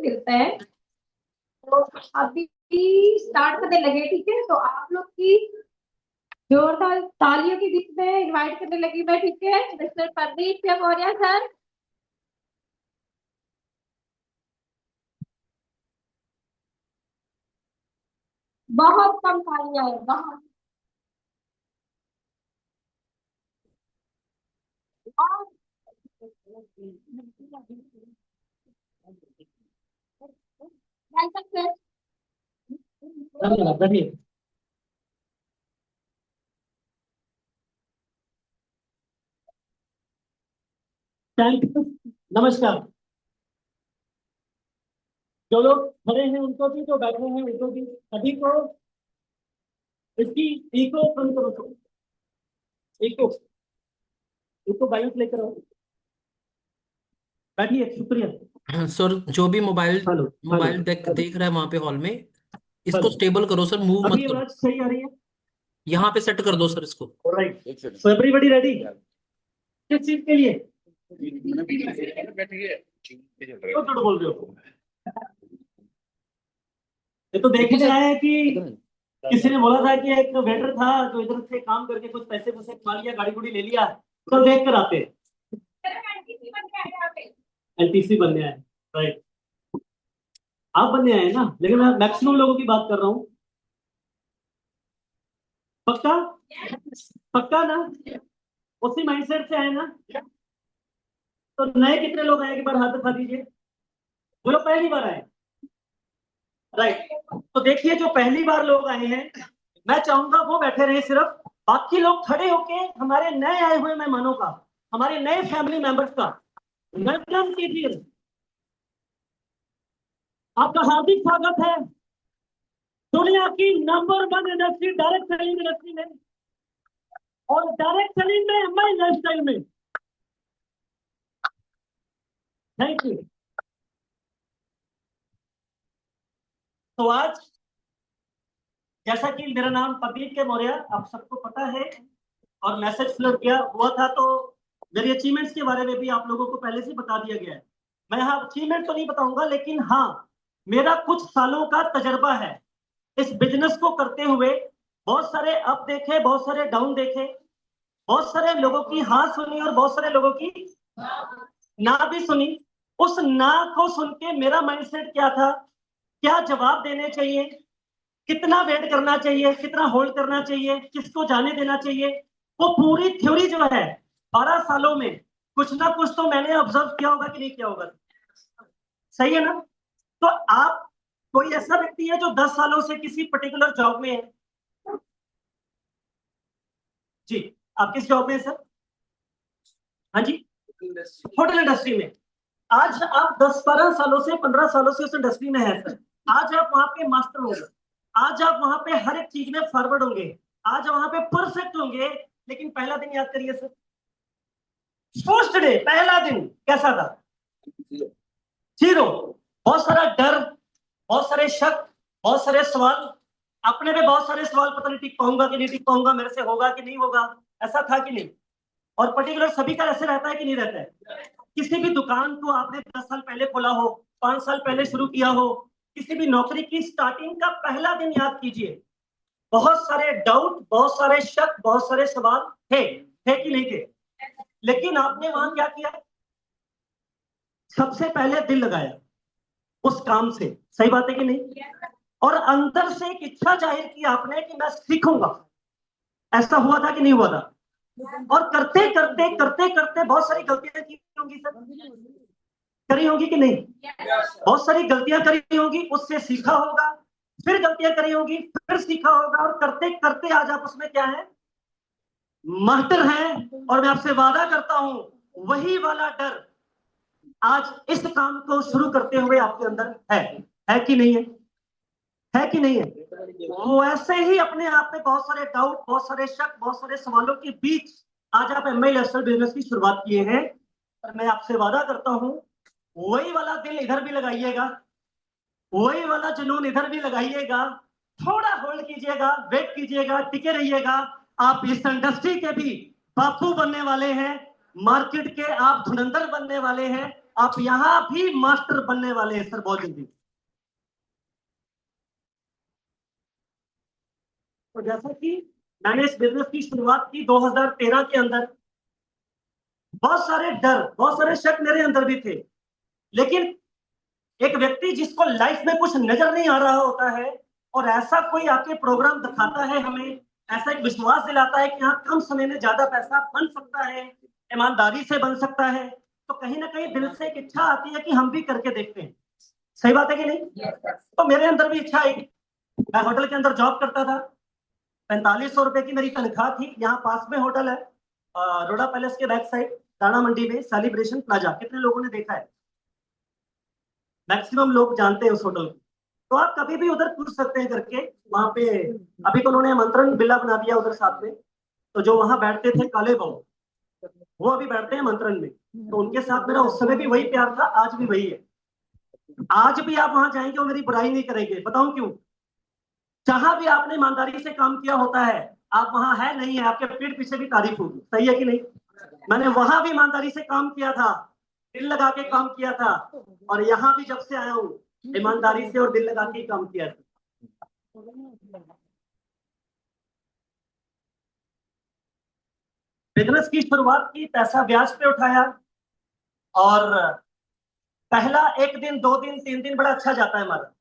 मिलता है। तो अभी स्टार्ट करने लगे, ठीक है? तो आप लोग की जोरदार तालियों के बीच में इनवाइट करने लगी मैं, ठीक है? Mister Pradeep Maurya sir. बहुत कम तालियां है, बहुत। धन्यवाद, बैठिए। Thank you. नमस्कार। जो लोग खड़े हैं उनको भी, जो बैठे हैं उनको भी, सभी को इसकी इको कम करो तो। इको इको बाइट लेकर आओ। बैठिए, शुक्रिया। सर जो भी मोबाइल हेलो। हेलो। मोबाइल देख हेलो। देख रहा है वहां पे हॉल में, इसको हेलो। स्टेबल करो सर, मूव मत अभी करो। आवाज सही आ रही है? यहाँ पे सेट कर दो सर इसको। ऑलराइट। So everybody ready? किस चीज के लिए? क्यों झूठ बोल रहे हो? ये तो देखने में आया है कि किसी ने बोला था कि एक वेटर था जो इधर से काम करके कुछ पैसे वैसे खा लिया, गाड़ी गुड़ी ले लिया। तो देख कर आते। एलटीसी बनने आए। राइट। आप बनने आए ना, लेकिन मैं मैक्सिमम लोगों की बात कर रहा हूँ। पक्का? पक्का ना? उसी माइंडसेट से आए ना? तो नए कितने लोग आए, एक बार हाथ दिखा दीजिए। वो लोग पहली बार आए। राइट। तो देखिए, जो पहली बार लोग आए हैं, मैं चाहूंगा वो बैठे रहे सिर्फ। बाकी लोग खड़े होके हमारे नए आए हुए मेहमानों का, हमारे नए फैमिली मेंबर्स का वेलकम कीजिए। आपका हार्दिक स्वागत है दुनिया की number 1 industry, direct selling industry में, और डायरेक्ट सेलिंग में, एमआई लाइफस्टाइल में। Thank you. तो आज, जैसा कि मेरा नाम प्रदीप के मौर्य, आप सबको पता है, और मैसेज फ्लोट किया हुआ था, तो मेरी अचीवमेंट्स के बारे में भी आप लोगों को पहले से बता दिया गया है। मैं यहाँ अचीवमेंट तो नहीं बताऊंगा, लेकिन हाँ, मेरा कुछ सालों का तजर्बा है इस बिजनेस को करते हुए। बहुत सारे अप देखे, बहुत सारे डाउन देखे, बहुत सारे लोगों की हाँ सुनी और बहुत सारे लोगों की ना भी सुनी। उस ना को सुन के मेरा माइंडसेट क्या था, क्या जवाब देने चाहिए, कितना वेट करना चाहिए, कितना होल्ड करना चाहिए, किसको जाने देना चाहिए, वो पूरी थ्योरी जो है 12 सालों में कुछ ना कुछ तो मैंने ऑब्जर्व किया होगा कि नहीं किया होगा। सही है ना? तो आप, कोई ऐसा व्यक्ति है जो 10 सालों से किसी पर्टिकुलर जॉब में है? जी। आप किस जॉब में है सर? हाँ जी। होटल इंडस्ट्री में। आज आप 10-12 सालों से, 15 सालों से उस इंडस्ट्री में है सर। आज आप वहां पे मास्टर होंगे, आज आप वहां पे हर एक चीज में फॉरवर्ड होंगे, आज वहां पे परफेक्ट होंगे। लेकिन पहला दिन याद करिए सर। फर्स्ट डे, पहला दिन कैसा था? जीरो। बहुत सारा डर, बहुत सारे शक, बहुत सारे सवाल, अपने पे बहुत सारे सवाल, पता नहीं टिक पाऊंगा कि नहीं टिक पाऊंगा, मेरे से होगा कि नहीं होगा। ऐसा था कि नहीं? और पर्टिकुलर सभी का ऐसे रहता है कि नहीं रहता है? किसी भी दुकान को आपने 10 साल पहले खोला हो, 5 साल पहले शुरू किया हो, किसी भी नौकरी की स्टार्टिंग का पहला दिन याद कीजिए। बहुत सारे डाउट, बहुत सारे शक, बहुत सारे सवाल थे कि नहीं थे? लेकिन आपने वहां क्या किया? सबसे पहले दिल लगाया उस काम से। सही बात है कि नहीं? और अंदर से एक इच्छा जाहिर की आपने कि मैं सीखूंगा। ऐसा हुआ था कि नहीं हुआ था? और करते करते करते करते बहुत सारी गलतियां की होंगी सर, करी होगी कि नहीं? बहुत सारी गलतियां करी होंगी, उससे सीखा होगा, फिर गलतियां करी होंगी, फिर सीखा होगा, और करते करते आज आप उसमें क्या है, मास्टर है। और मैं आपसे वादा करता हूं, वही वाला डर आज इस काम को शुरू करते हुए आपके अंदर है कि नहीं है? है कि नहीं है? वो ऐसे ही अपने आप में बहुत सारे डाउट, बहुत सारे शक, बहुत सारे सवालों के बीच आज आप एमआई लाइफस्टाइल बिजनेस की शुरुआत किए हैं। और मैं आपसे वादा करता हूं, वही वाला दिल इधर भी लगाइएगा, वही वाला जुनून इधर भी लगाइएगा। थोड़ा होल्ड कीजिएगा, वेट कीजिएगा, टिके रहिएगा। आप इस इंडस्ट्री के भी बापू बनने वाले हैं, मार्केट के आप धुरंधर बनने वाले हैं। आप यहां भी मास्टर बनने वाले हैं सर बहुत जल्दी। तो जैसा कि मैंने इस बिजनेस की शुरुआत की 2013 के अंदर, बहुत सारे डर, बहुत सारे शक मेरे अंदर भी थे, लेकिन एक व्यक्ति जिसको लाइफ में कुछ नजर नहीं आ रहा होता है और ऐसा कोई आके प्रोग्राम दिखाता है हमें, ऐसा एक विश्वास दिलाता है कि यहाँ कम समय में ज्यादा पैसा बन सकता है, ईमानदारी से बन सकता है, तो कहीं ना कहीं दिल से एक इच्छा आती है कि हम भी करके देखते हैं। सही बात है कि नहीं? तो मेरे अंदर भी इच्छा आई। मैं होटल के अंदर जॉब करता था, 4500 रुपए की मेरी तनख्वाह थी। यहाँ पास में होटल है, रोडा पैलेस के बैक साइड दाना मंडी में सेलिब्रेशन प्लाजा। कितने लोगों ने देखा है? मैक्सिमम लोग जानते हैं उस होटल को। तो आप कभी भी उधर पूछ सकते हैं करके, वहां पे अभी तो उन्होंने आमंत्रण बिल्ला बना दिया उधर साथ में। तो जो वहां बैठते थे काले बाबू, वो अभी बैठते हैं आमंत्रण में। तो उनके साथ मेरा उस समय भी वही प्यार था, आज भी वही है। आज भी आप वहां जाएंगे और मेरी बुराई नहीं करेंगे, बताऊं क्यों? जहां भी आपने ईमानदारी से काम किया होता है, आप वहां है नहीं है, आपके पीठ पीछे भी तारीफ होगी। सही है कि नहीं? मैंने वहां भी ईमानदारी से काम किया था, दिल लगा के काम किया था, और यहाँ भी जब से आया हूँ ईमानदारी से और दिल लगा के काम किया था। बिजनेस की शुरुआत की, पैसा ब्याज पे उठाया, और पहला 1 दिन 2 दिन 3 दिन बड़ा अच्छा जाता है हमारा,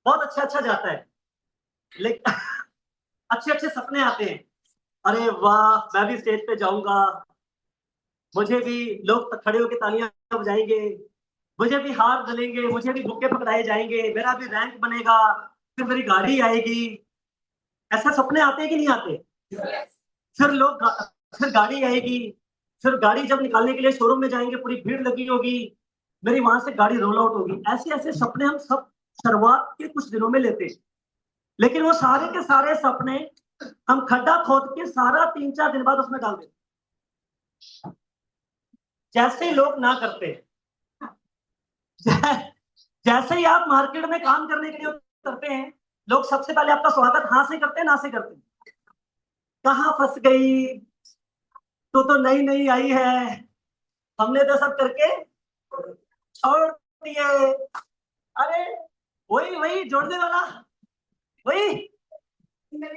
बहुत अच्छा जाता है, लेकिन अच्छे अच्छे सपने आते हैं। अरे वाह, मैं भी स्टेज पे जाऊंगा, मुझे भी लोग खड़े होकर तालियां बजाएंगे, मुझे भी हार डलेंगे, मुझे भी बुक्के पकड़ाए जाएंगे, मेरा भी रैंक बनेगा, फिर मेरी गाड़ी आएगी। ऐसा सपने आते हैं कि नहीं आते? फिर लोग फिर गाड़ी आएगी, फिर गाड़ी जब निकालने के लिए शोरूम में जाएंगे, पूरी भीड़ लगी होगी, मेरी वहां से गाड़ी रोल आउट होगी। ऐसे ऐसे सपने हम सब शुरुआत के कुछ दिनों में लेते हैं, लेकिन वो सारे के सारे सपने हम खड्डा खोद के सारा 3-4 दिन बाद उसमें डाल देते, जैसे लोग ना करते। जैसे ही आप मार्केट में काम करने के लिए उतरते हैं, लोग सबसे पहले आपका स्वागत हाँ से करते हैं, ना से करते हैं। कहाँ फंस गई, तो नई नई आई है, हमने तो सब करके छोड़ दिए। अरे वही वही जोड़ने वाला, वही गली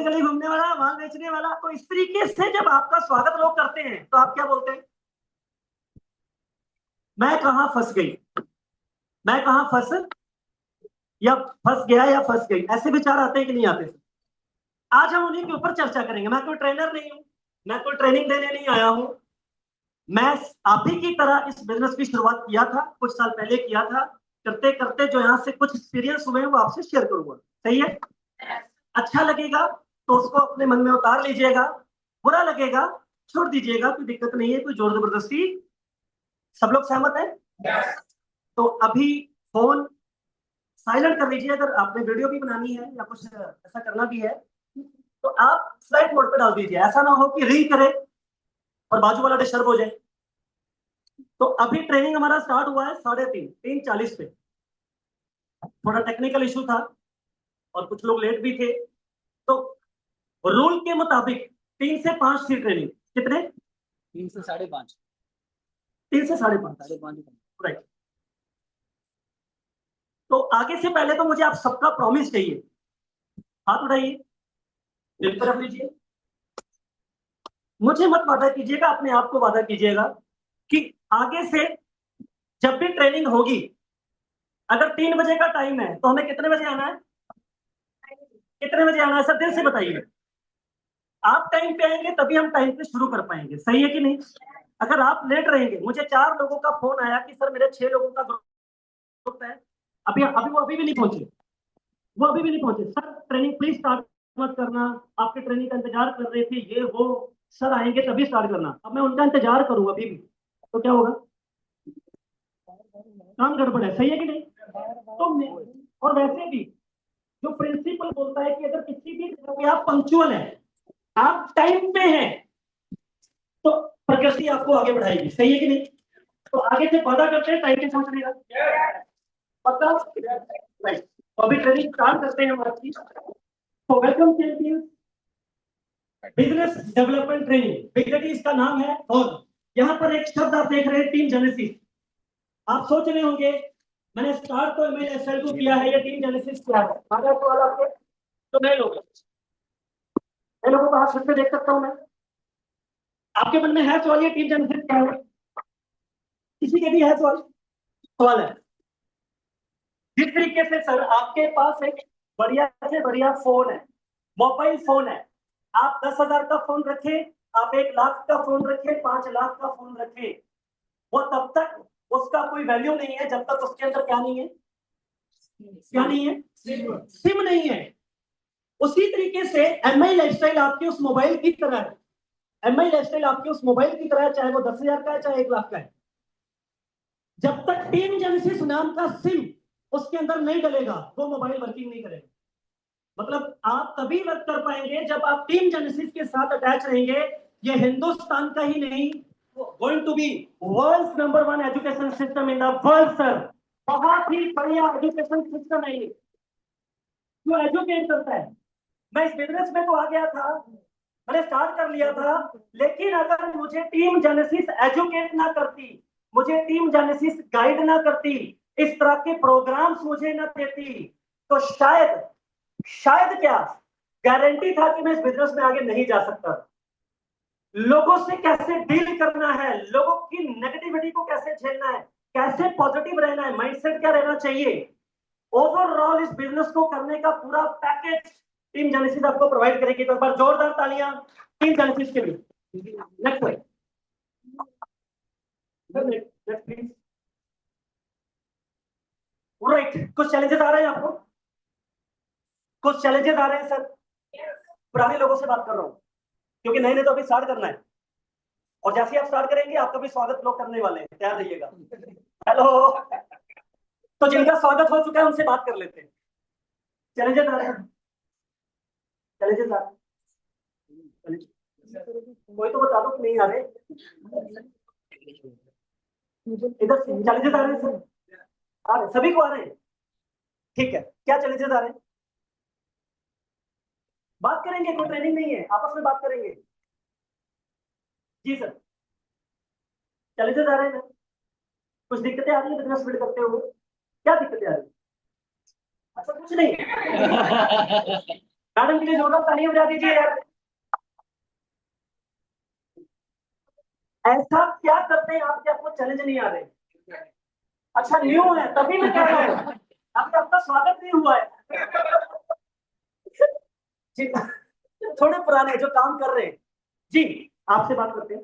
गली घूमने वाला, माल बेचने वाला। तो इस तरीके से जब आपका स्वागत लोग करते हैं तो आप क्या बोलते हैं? मैं कहाँ फंस गई, मैं कहाँ फंस गया या फंस गई, ऐसे विचार आते हैं कि नहीं आते? आज हम उन्हीं के ऊपर चर्चा करेंगे। मैं कोई ट्रेनर नहीं हूं, मैं कोई ट्रेनिंग देने नहीं आया हूं। मैं आप ही की तरह इस बिजनेस की शुरुआत किया था, कुछ साल पहले किया था। करते करते जो यहाँ से कुछ एक्सपीरियंस हुए हैं वो आपसे शेयर करूंगा। सही है? अच्छा लगेगा तो उसको अपने मन में उतार लीजिएगा, बुरा लगेगा छोड़ दीजिएगा, कोई दिक्कत नहीं है, कोई जोर जबरदस्ती। सब लोग सहमत हैं? तो अभी फोन साइलेंट कर लीजिए। अगर आपने वीडियो भी बनानी है या कुछ ऐसा करना भी है तो आप फ्लाइट मोड पे डाल दीजिए, ऐसा ना हो कि रिंग करे और बाजू वाला डिस्टर्ब हो जाए। तो अभी ट्रेनिंग हमारा स्टार्ट हुआ है 3:30 पे। थोड़ा टेक्निकल इशू था और कुछ लोग लेट भी थे, तो रूल के मुताबिक 3 से 5 थी ट्रेनिंग। कितने? 3 से 5:30। 3 से 5:30। 5:30। राइट। तो आगे से पहले तो मुझे आप सबका प्रॉमिस चाहिए। हाथ उठाइए, दिल पर रख लीजिए। मुझे मत वादा कीजिएगा, अपने आप को वादा कीजिएगा कि आगे से जब भी ट्रेनिंग होगी, अगर 3 बजे का टाइम है तो हमें कितने बजे आना है? कितने बजे आना है सर? दिल से बताइए। आप टाइम पे आएंगे तभी हम टाइम पे शुरू कर पाएंगे। सही है कि नहीं? अगर आप लेट रहेंगे, मुझे 4 लोगों का फोन आया कि सर मेरे 6 लोगों का ग्रुप है, अभी अभी वो अभी भी नहीं पहुंचे, वो अभी भी नहीं पहुंचे। सर ट्रेनिंग प्लीज स्टार्ट मत करना, आपके ट्रेनिंग का इंतजार कर रहे थे, ये वो, सर आएंगे तभी स्टार्ट करना। अब मैं उनका इंतजार करूँ अभी भी तो क्या होगा? काम गड़बड़ है। सही है कि नहीं? तो और वैसे भी जो प्रिंसिपल बोलता है कि अगर किसी भी जगह पे आप पंक्चुअल हैं, आप टाइम पे हैं, तो प्रकृति आपको आगे बढ़ाएगी। सही है कि नहीं? तो आगे से वादा करते हैं टाइम पे पहुंचने का, पक्का? राइट। तो अभी ट्रेनिंग स्टार्ट करते हैं हमारी चीज। तो welcome champions business development training, basically इसका नाम है और यहाँ पर एक शब्द आप देख रहे हैं, टीम जेनेसिस। आप सोच रहे होंगे मैंने स्टार्ट तो MISL को किया है, ये टीम जेनेसिस क्या है? अगर सवाल आपके तो नए लोग को हाथ फिर से देख सकता हूं मैं, आपके मन में है सवाल ये टीम जेनेसिस क्या है? किसी के भी है सवाल? सवाल है। जिस तरीके से सर आपके पास एक बढ़िया से बढ़िया फोन है, मोबाइल फोन है, आप 10,000 का फोन रखें, आप 1,00,000 का फोन रखें, 5,00,000 का फोन रखें, वो तब तक उसका कोई वैल्यू नहीं है जब तक उसके अंदर क्या नहीं है, क्या नहीं है, सिम नहीं है। उसी तरीके से MI लाइफस्टाइल आपके उस मोबाइल की तरह है। MI लाइफस्टाइल आपके उस मोबाइल की तरह है, चाहे वो 10,000 का है चाहे 1,00,000 का है। जब तक टीम जेनेसिस नाम का सिम उसके अंदर नहीं डलेगा वो मोबाइल वर्किंग नहीं करेगा। मतलब आप तभी वर्क कर पाएंगे जब आप टीम जेनेसिस के साथ अटैच रहेंगे। ये हिंदुस्तान का ही नहीं, going to be world number 1 education system in the world sir. बहुत ही बढ़िया एजुकेशन सिस्टम है ये, जो एजुकेट करता है। मैं इस बिजनेस में तो आ गया था, मैंने स्टार्ट कर लिया था, लेकिन अगर मुझे टीम जेनेसिस एजुकेट ना करती, मुझे टीम जेनेसिस गाइड ना करती, इस तरह के प्रोग्राम्स मुझे ना देती, तो शायद क्या गारंटी था कि मैं इस बिजनेस में आगे नहीं जा सकता। लोगों से कैसे डील करना है, लोगों की नेगेटिविटी को कैसे झेलना है, कैसे पॉजिटिव रहना है, माइंडसेट क्या रहना चाहिए, ओवरऑल इस बिजनेस को करने का पूरा पैकेज टीम जेनेसिस आपको प्रोवाइड करेगी। तो एक बार जोरदार तालियां टीम जेनेसिस के लिए। Next please. राइट, कुछ चैलेंजेस आ रहे हैं आपको? कुछ चैलेंजेस आ रहे हैं सर? पुराने लोगों से बात कर रहा हूं क्योंकि नए ने तो अभी स्टार्ट करना है, और जैसे ही आप स्टार्ट करेंगे आपका भी स्वागत लोग करने वाले हैं, तैयार रहिएगा। हेलो, तो जिनका स्वागत हो चुका है उनसे बात कर लेते हैं। चैलेंजेस आ रहे हैं? चैलेंजेस आ रहे हैं? कोई तो बता दो कि नहीं आ रहे। इधर चैलेंजेस आ रहे हैं सर? आ रहे, सभी को आ रहे हैं? ठीक है, क्या चैलेंजेस आ रहे हैं? बात करेंगे, कोई ट्रेनिंग नहीं है, आपस में बात करेंगे। जी सर, चैलेंजेस आ रहे हैं? कुछ दिक्कतें आ रही है बिजनेस बिल्ड करते हुए? क्या दिक्कतें आ रही है? अच्छा, कुछ नहीं। मैडम के लिए जोरदार तालियां बजा दीजिए यार। ऐसा क्या करते हैं आप कि आपको चैलेंज नहीं आ रहे? अच्छा, न्यू है तभी मैं कह रहा हूँ, अभी आपका स्वागत नहीं हुआ है। जी, थोड़े पुराने जो काम कर रहे हैं। जी, आपसे बात करते हैं।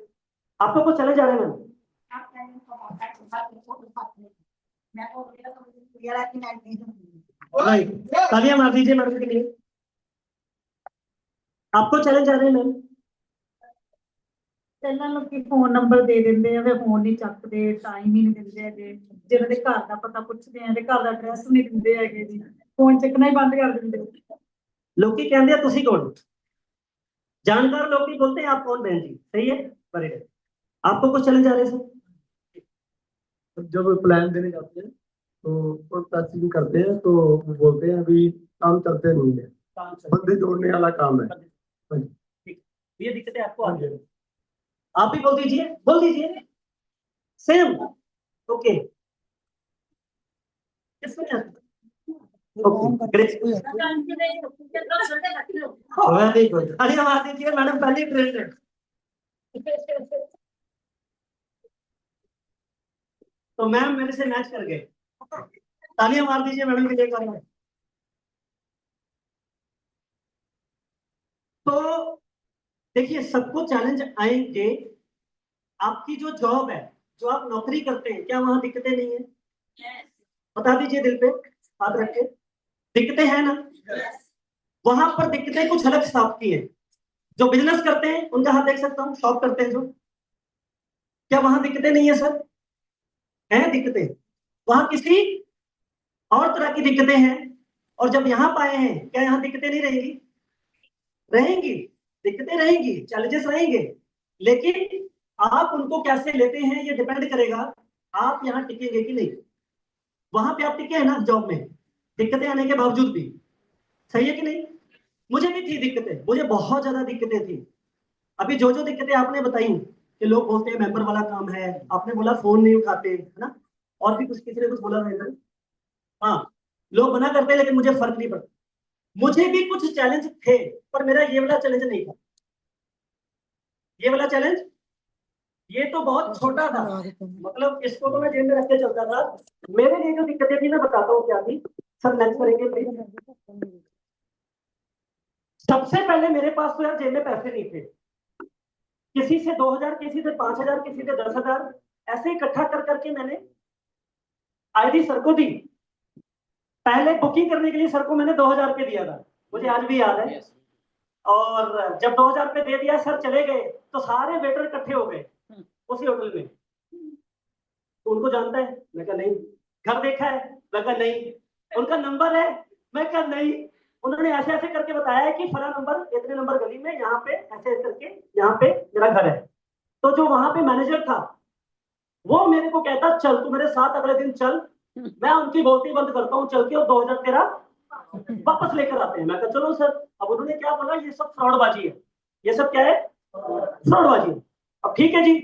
आपको कुछ चैलेंज आ रहे हैं मैम? राइट, तालियां मार दीजिए मैडम के लिए। आपको चैलेंज आ रहे हैं मैम? ਪਹਿਲਾਂ ਲੋਕੀ ਫੋਨ ਨੰਬਰ ਦੇ ਦਿੰਦੇ ਆ, ਫਿਰ ਫੋਨ ਨਹੀਂ ਚੱਕਦੇ, ਟਾਈਮ ਹੀ ਨਹੀਂ ਦਿੰਦੇ ਹੈਗੇ। ਜਿਹਨਾਂ ਦੇ ਘਰ ਦਾ ਪਤਾ ਪੁੱਛਦੇ ਆ ਤੇ ਘਰ ਦਾ ਐਡਰੈਸ ਨਹੀਂ ਦਿੰਦੇ ਹੈਗੇ ਜੀ, ਫੋਨ ਚੱਕਣਾ ਹੀ ਬੰਦ ਕਰ ਦਿੰਦੇ। लोकी कहते हैं तुसी कौन? जानकार लोग भी बोलते हैं आप कौन बहन जी, सही है, वेरी गुड। आपको कुछ चैलेंज आ रहे हैं सर? जब प्लान देने जाते हैं तो और पैसिंग करते हैं तो वो बोलते हैं अभी काम चलते नहीं है, काम चल बंदे जोड़ने वाला काम है। ठीक, ये दिक्कतें आपको आ रही है? आप भी बोल दीजिए सेम। ओके, किसमें आता है? Okay, great, very good. तालियां मार दीजिए, मैडम पहली ट्रेन है। तो मैम मेरे से मैच कर गए। तालियां मार दीजिए मैडम के लिए एक बार। तो देखिए, सबको चैलेंज आएंगे। आपकी जो जॉब है, जो आप नौकरी करते हैं, क्या वहां दिक्कतें नहीं है? बता दीजिए दिल पे हाथ रख के, दिक्कतें हैं ना? वहां पर दिक्कतें कुछ अलग हिसाब की है। जो बिजनेस करते हैं उनका हाथ देख सकता हूँ, शॉप करते हैं जो, क्या वहां दिक्कतें नहीं है सर? हैं दिक्कतें, वहां किसी और तरह की दिक्कतें हैं। और जब यहाँ पाए हैं, क्या यहाँ दिक्कतें नहीं रहेंगी? रहेंगी, दिक्कतें रहेंगी, चैलेंजेस रहेंगे, लेकिन आप उनको कैसे लेते हैं ये डिपेंड करेगा आप यहाँ टिकेंगे कि नहीं। वहां पे आप टिके हैं ना जॉब में, दिक्कतें आने के बावजूद भी, सही है कि नहीं? मुझे भी थी दिक्कतें, मुझे बहुत ज्यादा दिक्कतें थी। अभी जो जो दिक्कतें आपने बताई कि लोग बोलते हैं मेंबर वाला काम है, आपने बोला फोन नहीं उठाते, है ना, और भी कुछ किसी ने कुछ बोला था इधर। हाँ, लोग मना करते हैं लेकिन मुझे फर्क नहीं पड़ता। मुझे भी कुछ चैलेंज थे, पर मेरा ये वाला चैलेंज नहीं था। ये वाला चैलेंज, ये तो बहुत छोटा था, मतलब इसको तो मैं जेब में रख के चलता था। मेरे लिए जो दिक्कतें थी मैं बताता हूँ क्या थी। सर नेक्स्ट करेंगे प्लीज। सबसे पहले मेरे पास तो यार जेब में पैसे नहीं थे। किसी से 2000, किसी से 5000, किसी से 10,000, ऐसे इकट्ठा कर करके मैंने आईडी सर को दी। पहले बुकिंग करने के लिए सर को मैंने 2000 रुपये दिया था, मुझे आज भी याद है। और जब 2000 रुपये दे दिया, सर चले गए, तो सारे वेटर इकट्ठे हो गए उसी होटल में। तो उनको जानता है? मैं कहा नहीं। घर देखा है? मैं कहा नहीं। उनका नंबर है? मैं कहा नहीं। उन्होंने ऐसे ऐसे करके बताया है कि फला नंबर, इतने नंबर गली में, यहाँ पे ऐसे करके, यहाँ पे मेरा घर है। तो जो वहां पे मैनेजर था, वो मेरे को कहता चल तू मेरे साथ अगले दिन चल, मैं उनकी बोलती बंद करता हूँ चल के, और 2000 तेरा वापस लेकर आते हैं। मैं कहा चलो सर। अब उन्होंने क्या बोला, ये सब फ्रॉडबाजी है, ये सब क्या है, फ्रॉडबाजी है। अब ठीक है जी।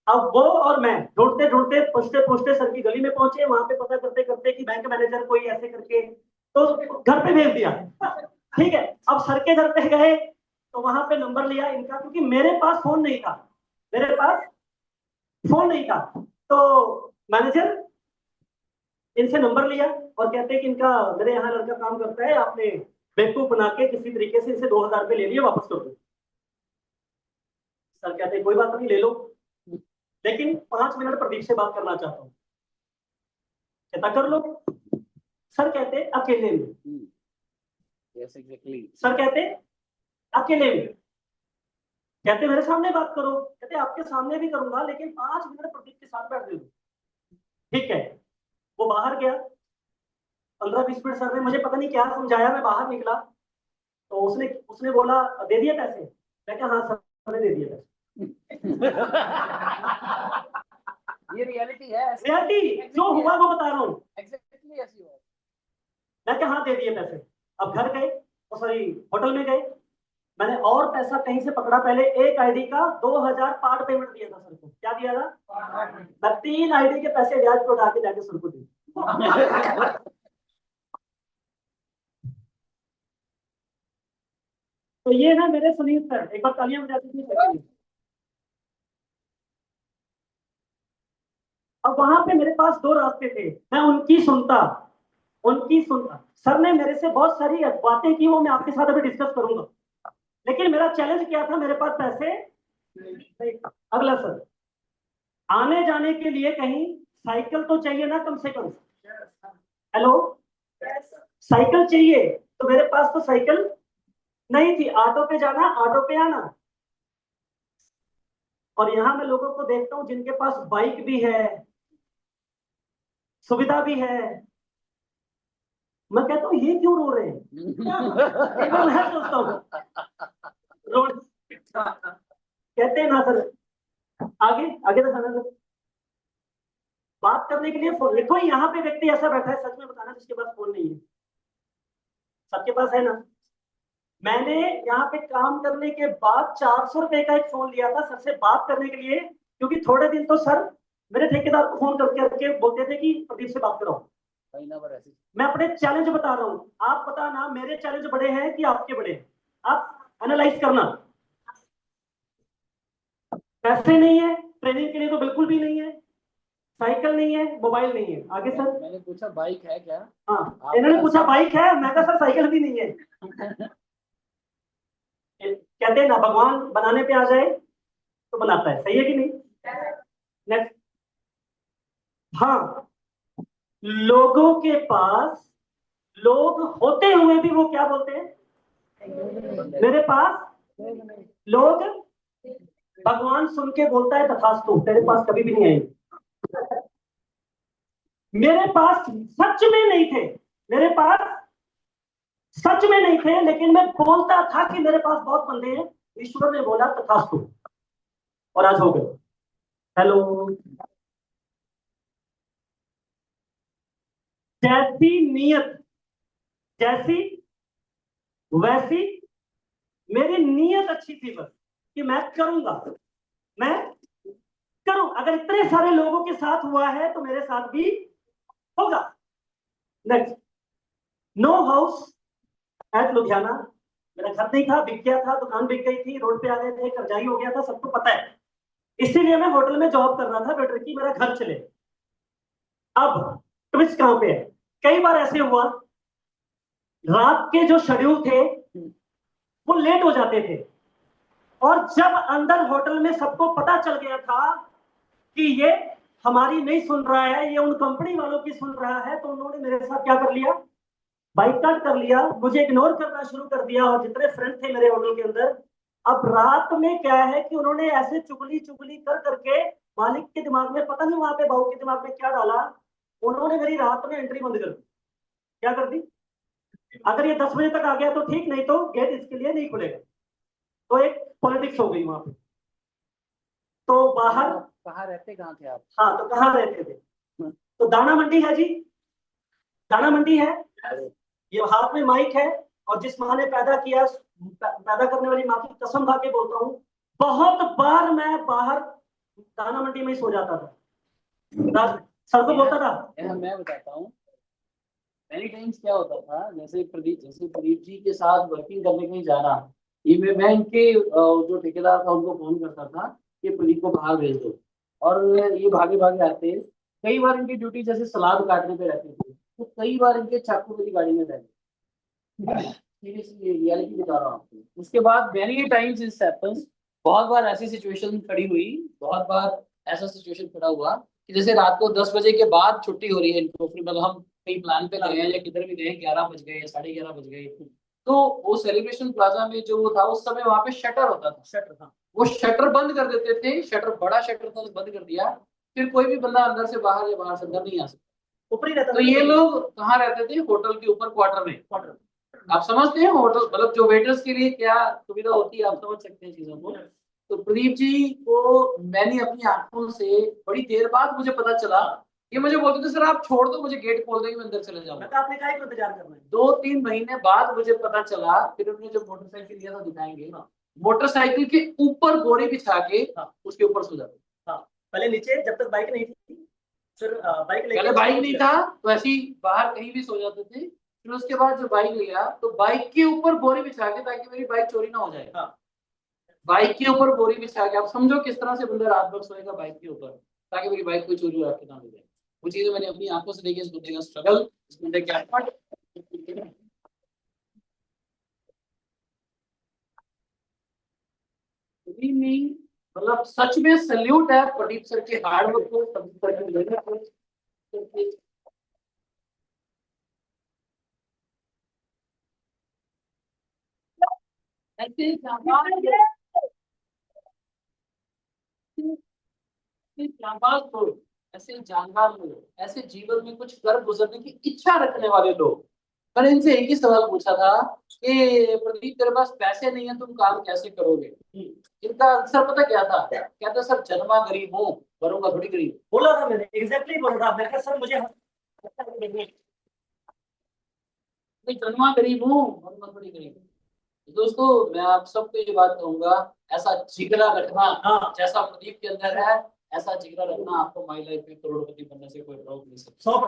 अब वो और मैं ढूंढते ढूंढते, पूछते पूछते सर की गली में पहुंचे। वहां पे पता करते करते कि बैंक मैनेजर कोई ऐसे करके, तो घर पे भेज दिया। ठीक है, अब सर के घर पे गए तो वहां पे नंबर लिया इनका, क्योंकि मेरे पास फोन नहीं था, मेरे पास फोन नहीं था। तो मैनेजर इनसे नंबर लिया और कहते हैं कि इनका, मेरे यहाँ लड़का काम करता है, आपने बेवकूफ बना के किसी तरीके से इनसे 2000 रुपये ले लिए, वापस कर दो। सर कहते हैं कोई बात नहीं, ले लो, लेकिन 5 मिनट प्रदीप से बात करना चाहता हूँ। कहता कर लो। सर कहते अकेले में। Yes, exactly. सर कहते अकेले में। कहते मेरे सामने बात करो। कहते आपके सामने भी करूंगा, लेकिन 5 मिनट प्रदीप के साथ बैठ दो। ठीक है, वो बाहर गया। 15-20 मिनट सर ने मुझे पता नहीं क्या समझाया, मैं बाहर निकला तो उसने उसने बोला दे दिए पैसे? मैं कहा हाँ सर ने दे दिए पैसे। ये रियलिटी है, रियलिटी जो हुआ वो बता रहा हूँ। एग्जैक्टली ऐसी हुआ। मैं कहा हाँ दे दिए पैसे। अब घर गए, सॉरी होटल में गए, मैंने और पैसा कहीं से पकड़ा। पहले एक आईडी का 2000 पार्ट पेमेंट दिया था सर को। क्या दिया था? मैं 3 आईडी के पैसे ब्याज पे उठा के जाके सर को दी। तो ये ना मेरे सुनील सर, एक बार तालियां बजाती थी। अब वहां पे मेरे पास 2 रास्ते थे, मैं उनकी सुनता। सर ने मेरे से बहुत सारी बातें की, वो मैं आपके साथ अभी डिस्कस करूंगा। लेकिन मेरा चैलेंज क्या था, मेरे पास पैसे नहीं। अगला सर, आने जाने के लिए कहीं साइकिल तो चाहिए ना कम से कम। हेलो, साइकिल चाहिए। तो मेरे पास तो साइकिल नहीं थी। ऑटो पे जाना, ऑटो पे आना। और यहां मैं लोगों को देखता हूं जिनके पास बाइक भी है, सुविधा भी है। मैं कहता हूँ ये क्यों रो रहे हैं? एक बार मैं सोचता हूँ रोड, कहते हैं ना सर, आगे आगे दिखाना सर। बात करने के लिए फोन। देखो यहाँ पे व्यक्ति ऐसा बैठा है, सच में बताना, जिसके पास फोन नहीं है। सबके पास है ना? मैंने यहाँ पे काम करने के बाद 400 रुपए का एक फोन लिया था सर से बात करने के लिए, क्योंकि थोड़े दिन तो सर मेरे ठेकेदार को फोन करके बोलते थे कि प्रदीप से बात करो। मैं अपने चैलेंज बता रहा हूँ, आप बताना मेरे चैलेंज बड़े हैं कि आपके बड़े हैं। आप एनालाइज करना। पैसे नहीं है ट्रेनिंग के लिए, तो बिल्कुल भी नहीं है। साइकिल नहीं है, मोबाइल नहीं है। आगे सर। मैंने पूछा बाइक है क्या? हाँ, इन्होंने पूछा बाइक है, मैं कहा सर साइकिल भी नहीं है। कहते हैं ना, भगवान बनाने पे आ जाए तो बनाता है, सही है कि नहीं? नेक्स्ट। हाँ, लोगों के पास, लोग होते हुए भी वो क्या बोलते हैं, मेरे पास लोग, भगवान सुन के बोलता है तथास्तु, तेरे पास कभी भी नहीं आएंगे। मेरे पास सच में नहीं थे, मेरे पास सच में नहीं थे, लेकिन मैं बोलता था कि मेरे पास बहुत बंदे हैं। ईश्वर ने बोला तथास्तु, और आज हो गए। हेलो, जैसी नीयत जैसी वैसी। मेरी नीयत अच्छी थी बस, कि मैं करूंगा, मैं करूं, अगर इतने सारे लोगों के साथ हुआ है तो मेरे साथ भी होगा। Next, no house at Ludhiana. मेरा घर नहीं था, बिक गया था, दुकान बिक गई थी, रोड पे आ गए थे, कर्जाई हो गया था, सबको पता है। इसीलिए मैं होटल में जॉब कर रहा था, बेटर की मेरा घर चले। अब ट्विस्ट कहां पे है, कई बार ऐसे हुआ रात के जो शेड्यूल थे वो लेट हो जाते थे, और जब अंदर होटल में सबको पता चल गया था कि ये हमारी नहीं सुन रहा है, ये उन कंपनी वालों की सुन रहा है, तो उन्होंने मेरे साथ क्या कर लिया, बाइकआउट कर लिया, मुझे इग्नोर करना शुरू कर दिया। और जितने फ्रेंड थे मेरे होटल के अंदर, अब रात में क्या है कि उन्होंने ऐसे चुगली चुगली कर करके मालिक के दिमाग में, पता नहीं वहां पे बाबू के दिमाग में क्या डाला, उन्होंने मेरी रात में एंट्री बंद कर दी। क्या कर दी, अगर ये 10 बजे तक आ गया तो ठीक, नहीं तो गेट इसके लिए नहीं खुलेगा। तो एक पॉलिटिक्स हो गई वहां पे। तो बाहर, कहाँ रहते, कहाँ थे आप? हाँ तो कहाँ रहते थे, तो दाना मंडी है जी, दाना मंडी है, ये हाथ में माइक है, और जिस माँ ने पैदा किया, पैदा करने वाली माँ की कसम खा के बोलता हूँ, बहुत बार मैं बाहर दाना मंडी में ही सो जाता था, सर को बोलता था। मैं बताता हूँ, मेनी टाइम्स क्या होता था, जैसे प्रदीप जी के साथ वर्किंग करने कहीं जाना, ये मैं इनके जो ठेकेदार था उनको फोन करता था कि प्रदीप को बाहर भेज दो, और ये भागे भागे आते। कई बार इनकी ड्यूटी जैसे सलाद काटने पे रहती थी, तो कई बार इनके चाकू मेरी गाड़ी में रहते। सीरियसली रियलिटी बता रहा हूँ आपको। उसके बाद मेनी टाइम्स इस हैपेंस, बहुत बार ऐसी सिचुएशन खड़ी हुई, बहुत बार ऐसा सिचुएशन खड़ा हुआ कि जैसे रात को 10 बजे के बाद छुट्टी हो रही है इनको, फिर मतलब हम कहीं प्लान पे गए हैं या किधर भी गए, 11 बज गए या 11:30 बज गए, तो वो सेलिब्रेशन प्लाजा में जो वो था उस समय वहां पे शटर होता था, शटर था, वो शटर बंद कर देते थे, शटर बड़ा शटर था तो बंद कर दिया, फिर कोई भी बंदा अंदर से बाहर या बाहर से अंदर नहीं आ सकता। ऊपर ही रहता तो ये लोग कहाँ रहते थे, होटल के ऊपर क्वार्टर में। आप समझते हैं होटल मतलब जो वेटर्स के लिए क्या सुविधा होती है, आप समझ सकते हैं चीजों को। तो प्रदीप जी को मैंने अपनी आंखों से बड़ी देर बाद मुझे पता चला, ये मुझे बोलते थे सर आप छोड़ दो, मुझे गेट खोल देंगे, मैं अंदर चले जाऊंगा। आपने क्या इंतजार करना है। 2-3 महीने बाद मुझे पता चला, फिर उन्होंने जब मोटरसाइकिल लिया था, दिखाएंगे, मोटरसाइकिल के ऊपर बोरी बिछा के उसके ऊपर सो जाते। हाँ, पहले नीचे जब तक बाइक नहीं थी, फिर बाइक पहले बाइक नहीं था तो ऐसे ही बाहर कहीं भी सो जाते थे, फिर उसके बाद जो बाइक लिया तो बाइक के ऊपर बोरी बिछा के, ताकि मेरी बाइक चोरी ना हो जाए। हाँ। बाइक के ऊपर बोरी बिछा के, आप समझो किस तरह से बंदा रात भर सोएगा बाइक के ऊपर, ताकि मेरी बाइक कोई चोरी होकर ना हो जाए। वो चीजें मैंने अपनी आंखों से देखी, इस बंदे का स्ट्रगल, इस बंदे क्या मतलब सच में सल्यूट है प्रदीप सर के हार्ड वर्क को, प्रदीप सर की मेहनत को। ऐसे जांबाज लोग, ऐसे जानकार लोग, ऐसे जीवन में कुछ कर गुजरने की इच्छा रखने वाले लोग, मैंने इनसे एक ही सवाल पूछा था कि प्रदीप तेरे पास पैसे नहीं है, तुम काम कैसे करोगे। इनका आंसर पता क्या था, कहता सर जन्मा गरीब हूँ, मरूंगा थोड़ी गरीब। बोला था मैंने, एग्जैक्टली बोला था मैंने, सर मुझे जन्मा गरीब हूँ, मरूंगा थोड़ी गरीब। दोस्तों मैं आप सबको ये बात कहूंगा, ऐसा जिगरा रखना जैसा प्रदीप के अंदर है, ऐसा जिगरा रखना, आपको माई लाइफ में करोड़पति बनने से कोई रोक नहीं सकता।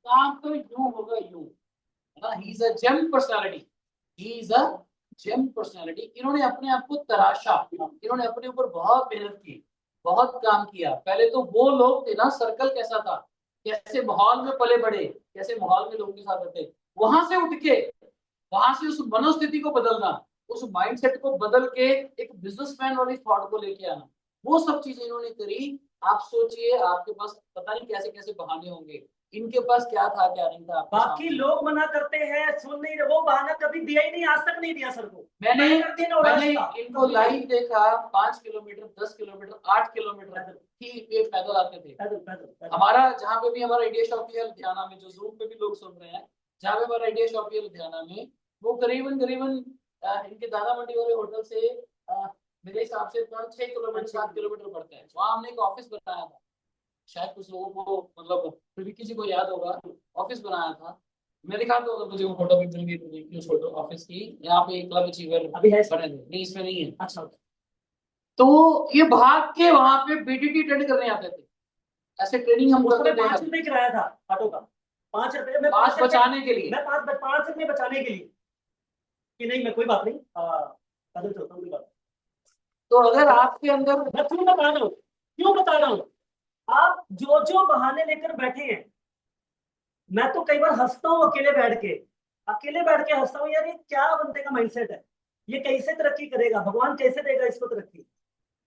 काम तो यूं होगा यूं, he is a gem personality, he is a gem personality. इन्होंने अपने आप को तराशा, इन्होंने अपने ऊपर बहुत मेहनत की, बहुत काम किया। पहले तो वो लोग थे ना, सर्कल कैसा था, कैसे माहौल में पले बड़े, कैसे माहौल में लोगों के साथ रहते, वहां से उठ के, वहां से उस मनोस्थिति को बदलना, उस माइंडसेट को बदल के एक बिजनेसमैन वाली थॉट को लेके आना, वो सब चीजें इन्होंने करी। आप सोचिए आपके पास पता नहीं कैसे कैसे बहाने होंगे, इनके पास क्या था क्या नहीं था। बाकी लोग मना करते हैं, सुन नहीं रहे, वो बहाना कभी दिया ही नहीं, आज तक नहीं दिया सर को। मैंने इनको लाइव देखा, 5 किलोमीटर, 10 किलोमीटर, 8 किलोमीटर ही पैदल आते थे। हमारा जहाँ पे भी हमारा इंडिया शॉप है लुधियाना में, जो जूम पे भी लोग सुन रहे हैं, जहाँ पे हमारा इंडिया शॉप है लुधियाना में, वो करीबन इनके दाना मंडी वाले होटल से मेरे हिसाब से 6 किलोमीटर 7 किलोमीटर पड़ता है। वहाँ हमने एक ऑफिस बनाया था, शायद कुछ लोगों को मतलब फिर किसी को याद होगा, ऑफिस बनाया था। मैं दिखाता हूँ मुझे वो फोटो भी मिल गई तो देखिए उस फोटो ऑफिस की। यहाँ पे क्लब अचीवर अभी है बने थे, नहीं इसमें नहीं है। अच्छा, तो ये भाग के वहां पे बीटीटी अटेंड करने आते थे। ऐसे ट्रेनिंग हम उस करते समय थे 5 रुपए किराया था ऑटो का, 5 रुपए में पास बचाने के लिए। मैं 5 रुपए बचाने के लिए कि नहीं मैं कोई बात नहीं पैदल चलता हूँ, कोई बात तो अगर आपके अंदर नहीं। मैं क्यों बता रहा हूँ आप जो बहाने लेकर बैठे हैं, मैं तो कई बार हंसता हूँ अकेले बैठ के हंसता हूँ, यार ये क्या बंदे का माइंडसेट है, ये कैसे तरक्की करेगा, भगवान कैसे देगा इसको तरक्की।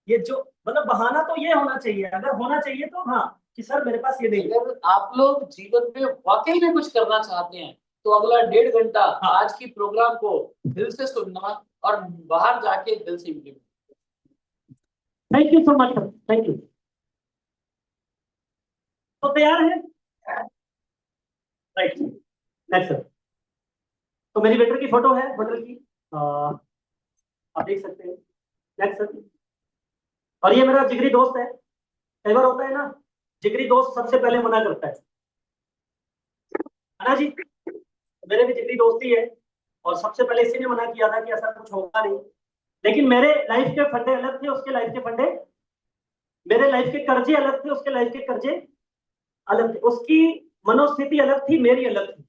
ये जो मतलब बहाना तो ये होना चाहिए, अगर होना चाहिए तो हाँ कि सर मेरे पास ये नहीं है। अगर आप लोग जीवन में वाकई में कुछ करना चाहते हैं तो अगला 1.5 घंटा आज की प्रोग्राम को दिल से सुनना और बाहर जाके दिल से implement. Thank you so much sir, thank you. तो तैयार है? Right, next sir. तो मेरी बेटर की फोटो है, बेटर की आप देख सकते हैं। Next sir. और ये मेरा जिगरी दोस्त है। कई बार होता है ना, जिगरी दोस्त सबसे पहले मना करता है ना जी। मेरे भी जिगरी दोस्त ही है और सबसे पहले इसी ने मना किया था कि ऐसा कुछ होगा नहीं। लेकिन मेरे लाइफ के फंडे अलग थे, उसके लाइफ के फंडे, मेरे लाइफ के कर्जे अलग थे, उसके लाइफ के कर्जे अलग थे, उसकी मनोस्थिति अलग थी, मेरी अलग थी।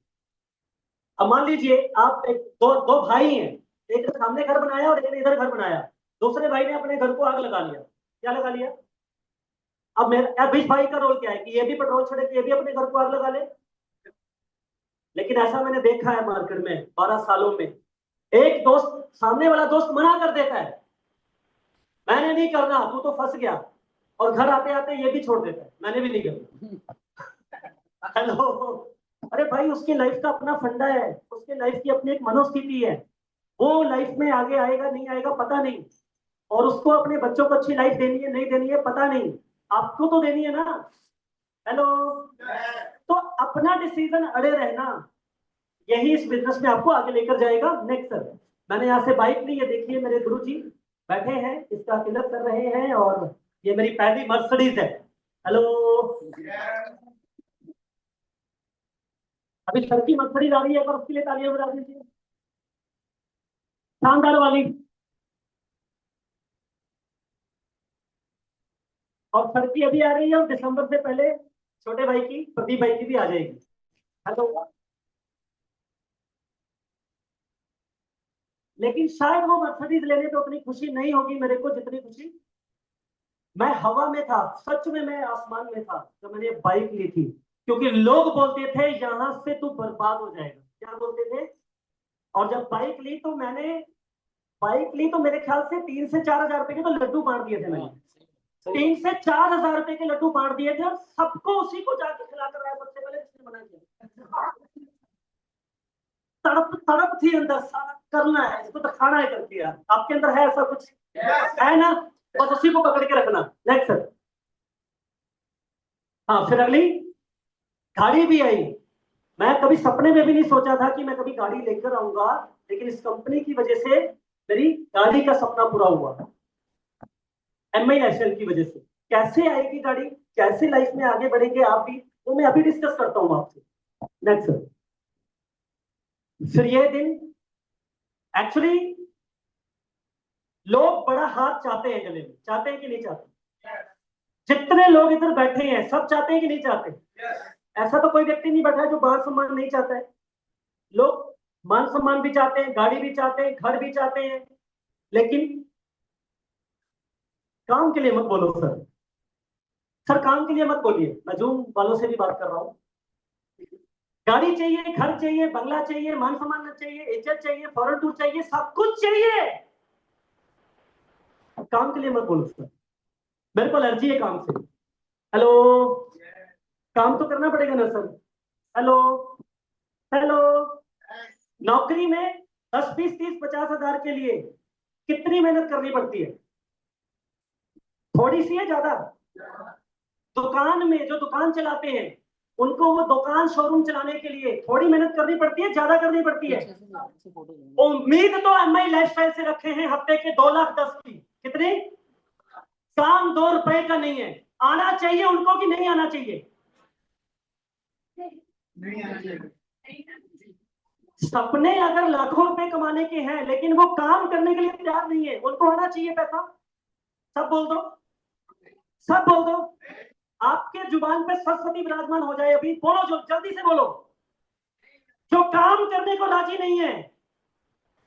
अब मान लीजिए आप दो भाई हैं, एक ने सामने घर बनाया और एक ने इधर घर बनाया, दूसरे भाई ने अपने घर को आग लगा लिया। क्या लगा लिया? अब मेरा बीच भाई का रोल क्या है कि ये भी पेट्रोल छोड़े कि ये भी अपने घर को आग लगा ले। लेकिन ऐसा मैंने देखा है मार्केट में 12 सालों में, एक दोस्त, सामने वाला दोस्त मना कर देता है, मैंने नहीं करना, तू तो फंस गया, और घर आते आते ये भी छोड़ देता है, मैंने भी नहीं करना। हेलो, अरे भाई उसकी लाइफ का अपना फंडा है, उसके लाइफ की अपनी एक मनोस्थिति है, वो लाइफ में आगे आएगा नहीं आएगा पता नहीं, और उसको अपने बच्चों को अच्छी लाइफ देनी है नहीं देनी है पता नहीं, आपको तो देनी है ना। हेलो, तो अपना डिसीजन अड़े रहना, यही इस बिजनेस में आपको आगे लेकर जाएगा। नेक्स्ट सर, मैंने यहाँ से बाइक ली, ये देखिए मेरे गुरुजी बैठे हैं, इसका तिलक कर रहे हैं, और ये मेरी पहली मर्सिडीज है। हेलो, अभी सर की मर्सिडीज आ रही है, पर उसके लिए तालियां बजा दीजिए, शानदार वाली। और सर की अभी आ रही है, और दिसंबर से पहले छोटे भाई की, प्रदीप भाई की भी आ जाएगी। हेलो, लेकिन शायद वो मर्सिडीज लेने पे उतनी खुशी नहीं होगी मेरे को जितनी खुशी मैं हवा में था, सच में मैं आसमान में था जब मैंने बाइक ली थी, क्योंकि लोग बोलते थे यहां से तू बर्बाद हो जाएगा, क्या बोलते थे। और जब बाइक ली तो मेरे ख्याल से 3 से 4 हजार रुपए के तो लड्डू बांट दिए थे मैंने, 3 से 4 हजार रुपए के लड्डू बांट दिए थे, और सबको उसी को जाके खिलाकर आया सबसे पहले जिसने मना किया। तड़प तड़प थी अंदर, सारा करना है इसको, तो खाना है कर दिया। आपके अंदर है ऐसा कुछ? है ना, बस उसी को पकड़ के रखना। Next sir. हाँ, फिर अगली गाड़ी भी आई। मैं कभी सपने में भी नहीं सोचा था कि मैं कभी गाड़ी लेकर आऊंगा, लेकिन इस कंपनी की वजह से मेरी गाड़ी का सपना पूरा हुआ, एमआई लाइफस्टाइल की वजह से। कैसे आएगी गाड़ी, कैसे लाइफ में आगे बढ़ेंगे आप भी, वो मैं अभी डिस्कस करता हूँ आपसे। Next sir. फिर ये दिन, एक्चुअली लोग बड़ा हाथ चाहते हैं गले में, चाहते हैं कि नहीं चाहते? जितने लोग इधर बैठे हैं सब चाहते हैं कि नहीं चाहते? ऐसा तो कोई व्यक्ति नहीं बैठा है जो मान सम्मान नहीं चाहता है। लोग मान सम्मान भी चाहते हैं, गाड़ी भी चाहते हैं, घर भी चाहते हैं, लेकिन काम के लिए मत बोलो सर। सर काम के लिए मत बोलिए, मैं जूम वालों से भी बात कर रहा हूँ। गाड़ी चाहिए, घर चाहिए, बंगला चाहिए, मान सम्मान चाहिए, इज्जत चाहिए, फॉरेन टूर चाहिए, सब कुछ चाहिए, काम के लिए मत बोलो सर। मेरे को एलर्जी है काम से। हेलो, काम तो करना पड़ेगा ना सर। हेलो हेलो, नौकरी में 10, 20, 30, 50 हजार के लिए कितनी मेहनत करनी पड़ती है? थोड़ी सी है, ज्यादा? दुकान में जो दुकान चलाते हैं उनको वो दुकान शोरूम चलाने के लिए थोड़ी मेहनत करनी पड़ती है, ज्यादा करनी पड़ती है? उम्मीद तो एमआई लाइफस्टाइल से रखे हैं हफ्ते के 2,10,000 की। कितनी? काम 2 रुपए का नहीं है। आना चाहिए उनको कि नहीं आना चाहिए? सपने अगर लाखों रुपए कमाने के हैं लेकिन वो काम करने के लिए तैयार नहीं है, उनको आना चाहिए पैसा। सब बोल दो, सब बोल दो। आपके जुबान पे सरस्वती विराजमान हो जाए अभी, बोलो, जो जल्दी से बोलो। जो काम करने को राजी नहीं है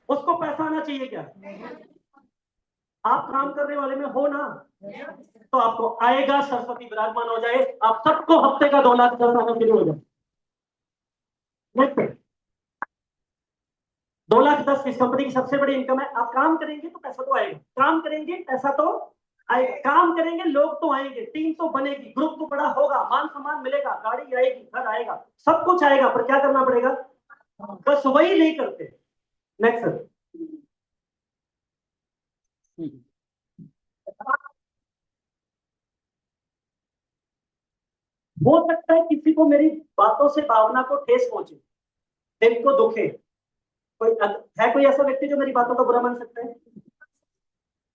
उसको पैसा आना चाहिए क्या? आप काम करने वाले में हो ना, तो आपको आएगा, सरस्वती विराजमान हो जाए, आप सबको हफ्ते का 2 लाख आना शुरू हो जाए। नेक्स्ट, 2 लाख 10 इस कंपनी की सबसे बड़ी इनकम है। आप काम करेंगे तो पैसा तो आएगा, काम करेंगे पैसा तो आएगा, काम करेंगे लोग तो आएंगे, टीम तो बनेगी, ग्रुप तो बड़ा होगा, मान सम्मान मिलेगा, गाड़ी आएगी, घर आएगा, सब कुछ आएगा, पर क्या करना पड़ेगा? बस वही नहीं करते। Next sir. हो सकता है किसी को मेरी बातों से भावना को ठेस पहुंचे, दिल को दुखे। है कोई ऐसा व्यक्ति जो मेरी बातों का बुरा मान सकता है?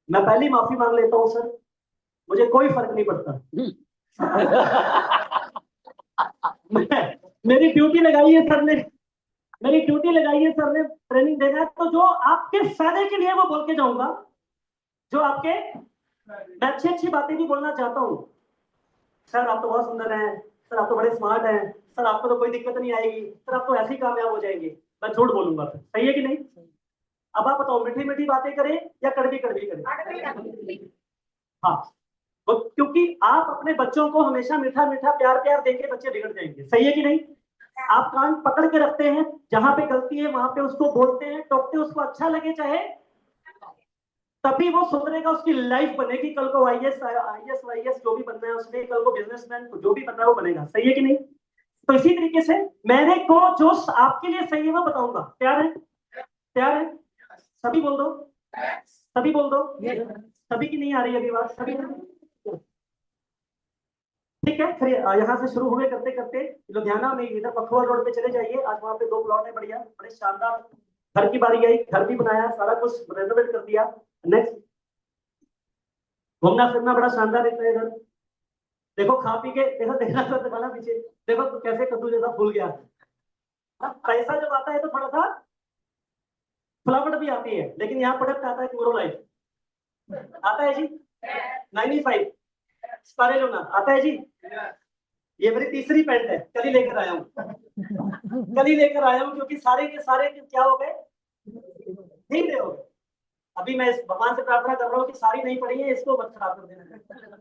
मैं पहले ही माफी मांग लेता हूं सर, मुझे कोई फर्क नहीं पड़ता। मेरी ड्यूटी लगाई है सर ने, मेरी ड्यूटी लगाई है सर ने, ट्रेनिंग देना है, तो जो आपके फायदे के लिए वो बोल के जाऊंगा, जो आपके, मैं अच्छी अच्छी बातें भी बोलना चाहता हूँ। सर आप तो बहुत सुंदर हैं, सर आप तो बड़े स्मार्ट हैं, सर आपको तो कोई दिक्कत नहीं आएगी, सर आप तो ऐसे ही कामयाब हो जाएंगे। मैं झूठ बोलूंगा सर, सही है कि नहीं? अब आप बताओ, मीठी मीठी बातें करें या कड़वी कड़वी करें? हाँ, तो क्योंकि आप अपने बच्चों को हमेशा मीठा मीठा प्यार प्यार देके बच्चे बिगड़ जाएंगे, सही है कि नहीं? आप कान पकड़ के रखते हैं, जहां पे गलती है वहां पे उसको बोलते हैं, टोकते हैं, उसको अच्छा लगे चाहे, तभी वो सुधरेगा, उसकी लाइफ बनेगी। कल को आईएएस वाईएएस जो भी बनना है उसने, कल को बिजनेसमैन जो भी बनना है वो बनेगा, सही है कि नहीं? तो इसी तरीके से मेरे को जो आपके लिए सही है वो बताऊंगा। तैयार है? तैयार है? सभी बोल दो, सभी बोल दो। सभी की नहीं आ रही अभी बात, सभी? ठीक है, फिर यहाँ से शुरू हुए करते करते लुधियाना में इधर पखवाड़ रोड पे चले जाइए। आज वहाँ पे 2 प्लॉट है बढ़िया, बड़े शानदार। घर की बारी आई, घर भी बनाया, सारा कुछ रेनोवेट कर दिया। नेक्स्ट, घूमना फिरना बड़ा शानदार रहता है इधर। देखो खा पी के, देखो देखना तो वाला पीछे, देखो तो कैसे कद्दू जैसा फूल गया। पैसा जब आता है तो थोड़ा सा फुलावट भी आती है, लेकिन यहाँ प्रोडक्ट आता है टूरो लाइफ। आता है जी 95 सारे लोग आता है जी। ये मेरी तीसरी पैंट है, कल ही लेकर आया हूँ, कल ही लेकर आया हूँ, क्योंकि सारे के सारे क्या हो गए, ठीक हो गए। अभी मैं इस भगवान से प्रार्थना कर रहा हूँ कि सारी नहीं पड़ी है, इसको मत खराब कर देना।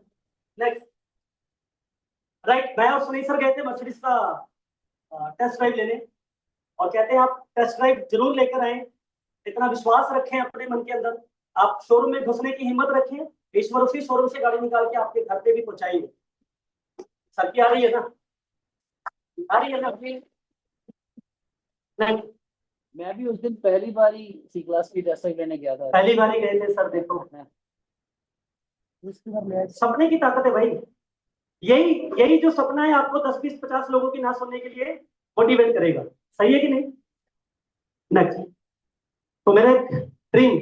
नेक्स्ट, राइट, मैं और सुनील सर गए थे मर्सिडीज का टेस्ट ड्राइव लेने, और कहते हैं आप टेस्ट ड्राइव जरूर लेकर आए, इतना विश्वास रखें अपने मन के अंदर, आप शोरूम में घुसने की हिम्मत रखें, ईश्वर उसी शोरूम से गाड़ी निकाल के आपके घर पे भी पहुंचाएंगे। सर की आ रही है ना? आ रही है ना? नहीं, मैं भी उस दिन पहली बार ही सी क्लास की टेस्ट लेने गया था। पहली बार ही गए थे सर। देखो सपने की ताकत है भाई, यही यही जो सपना है आपको 10 20 50 लोगों की ना सुनने के लिए मोटिवेट करेगा, सही है कि नहीं? नेक्स्ट, तो मेरे ड्रीम,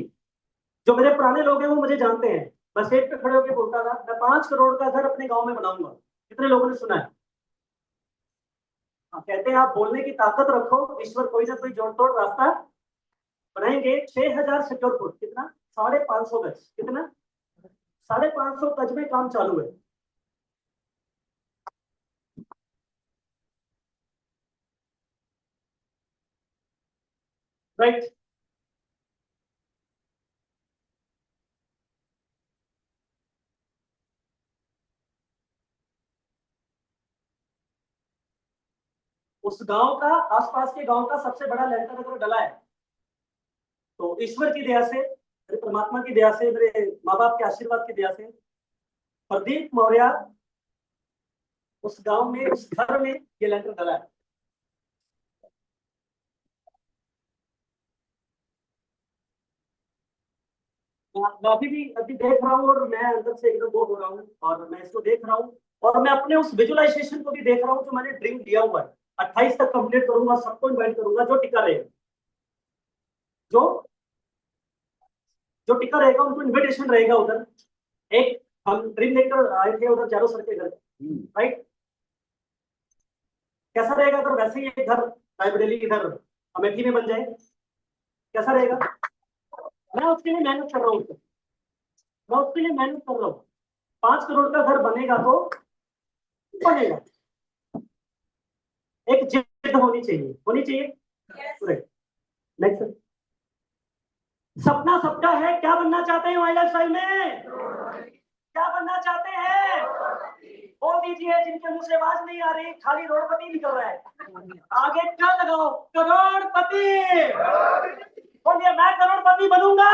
जो मेरे पुराने लोग हैं वो मुझे जानते हैं, मैं स्टेज पे खड़े होकर बोलता था मैं 5 करोड़ का घर अपने गांव में बनाऊंगा। कितने लोगों ने सुना है? कहते हैं आप बोलने की ताकत रखो, ईश्वर कोई ना कोई जोड़ तोड़ रास्ता बनाएंगे। 6000 स्क्वायर फुट, कितना? 550 गज, कितना? 550 गज में काम चालू है। राइट, उस गांव का, आसपास के गांव का सबसे बड़ा लेंटर अगर डला है तो ईश्वर की दया से, मेरे परमात्मा की दया से, मेरे माँ बाप के आशीर्वाद की दया से प्रदीप मौर्य उस गांव में, उस घर में ये लेंटर डला है। मैं अभी देख रहा हूँ, और मैं अंदर से एकदम बोर हो रहा हूँ, और मैं इसको देख रहा हूँ, और मैं अपने उस विजुअलाइजेशन को भी देख रहा हूँ जो मैंने ड्रीम दिया हुआ है। 28 तक कंप्लीट करूंगा, सबको इन्वाइट करूंगा, जो टिका रहेगा, जो जो टिका रहेगा उनको इन्विटेशन रहेगा उधर। एक हम ड्रीम लेकर आए थे उधर चारों सर के घर, राइट? कैसा रहेगा अगर वैसे ही एक घर रायबरेली इधर अमेठी में बन जाए? कैसा रहेगा? मैं उसके लिए मेहनत कर रहा हूँ, मैं उसके लिए मेहनत कर रहा हूँ। 5 करोड़ का घर बनेगा तो बनेगा। एक जिद होनी चाहिए, होनी चाहिए। नेक्स्ट, सपना सबका है, क्या बनना चाहते हैं हमारी लाइफस्टाइल में? क्या बनना चाहते हैं? बोल दीजिए, जिनके मुंह से आवाज नहीं आ रही, खाली रोडपति निकल रहा है। आगे क्या लगाओ? करोड़पति। बोलिए, मैं करोड़पति बनूंगा,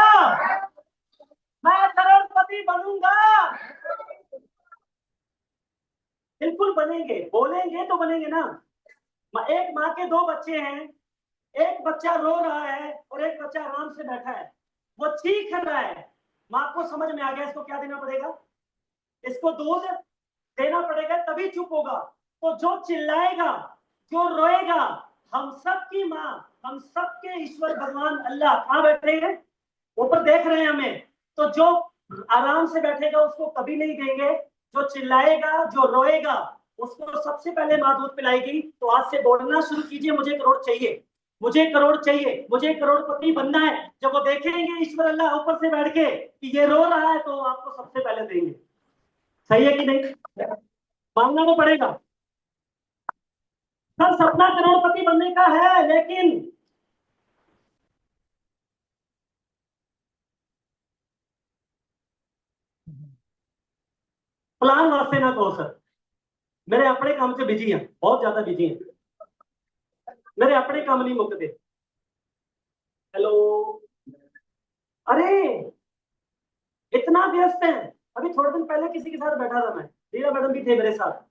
मैं करोड़पति बनूंगा। बिल्कुल बनेंगे, बोलेंगे तो बनेंगे ना। एक माँ के 2 बच्चे हैं, एक बच्चा रो रहा है और एक बच्चा आराम से बैठा है। वो चीख रहा है, माँ को समझ में आ गया इसको क्या देना पड़ेगा, इसको दूध देना पड़ेगा तभी चुप होगा। तो जो चिल्लाएगा, जो रोएगा, हम सबकी माँ, हम सबके ईश्वर भगवान अल्लाह कहाँ बैठे हैं? ऊपर देख रहे हैं हमें। तो जो आराम से बैठेगा उसको कभी नहीं देंगे, जो चिल्लाएगा, जो रोएगा, उसको सबसे पहले माँ दूध पिलाएगी। तो आज से बोलना शुरू कीजिए, मुझे करोड़ चाहिए, मुझे करोड़ चाहिए, मुझे करोड़पति बनना है। जब वो देखेंगे ईश्वर अल्लाह ऊपर से बैठ के कि ये रो रहा है, तो आपको सबसे पहले देंगे। सही है कि नहीं? मांगना तो पड़ेगा। सब सपना करोड़पति बनने का है, लेकिन प्लान वास्ते ना कहो सर, मेरे अपने काम से बिजी हैं, बहुत ज्यादा बिजी हैं, मेरे अपने काम नहीं मुकते। हेलो, अरे इतना व्यस्त है। अभी थोड़े दिन पहले किसी के साथ बैठा था मैं, लीला मैडम भी थे मेरे साथ।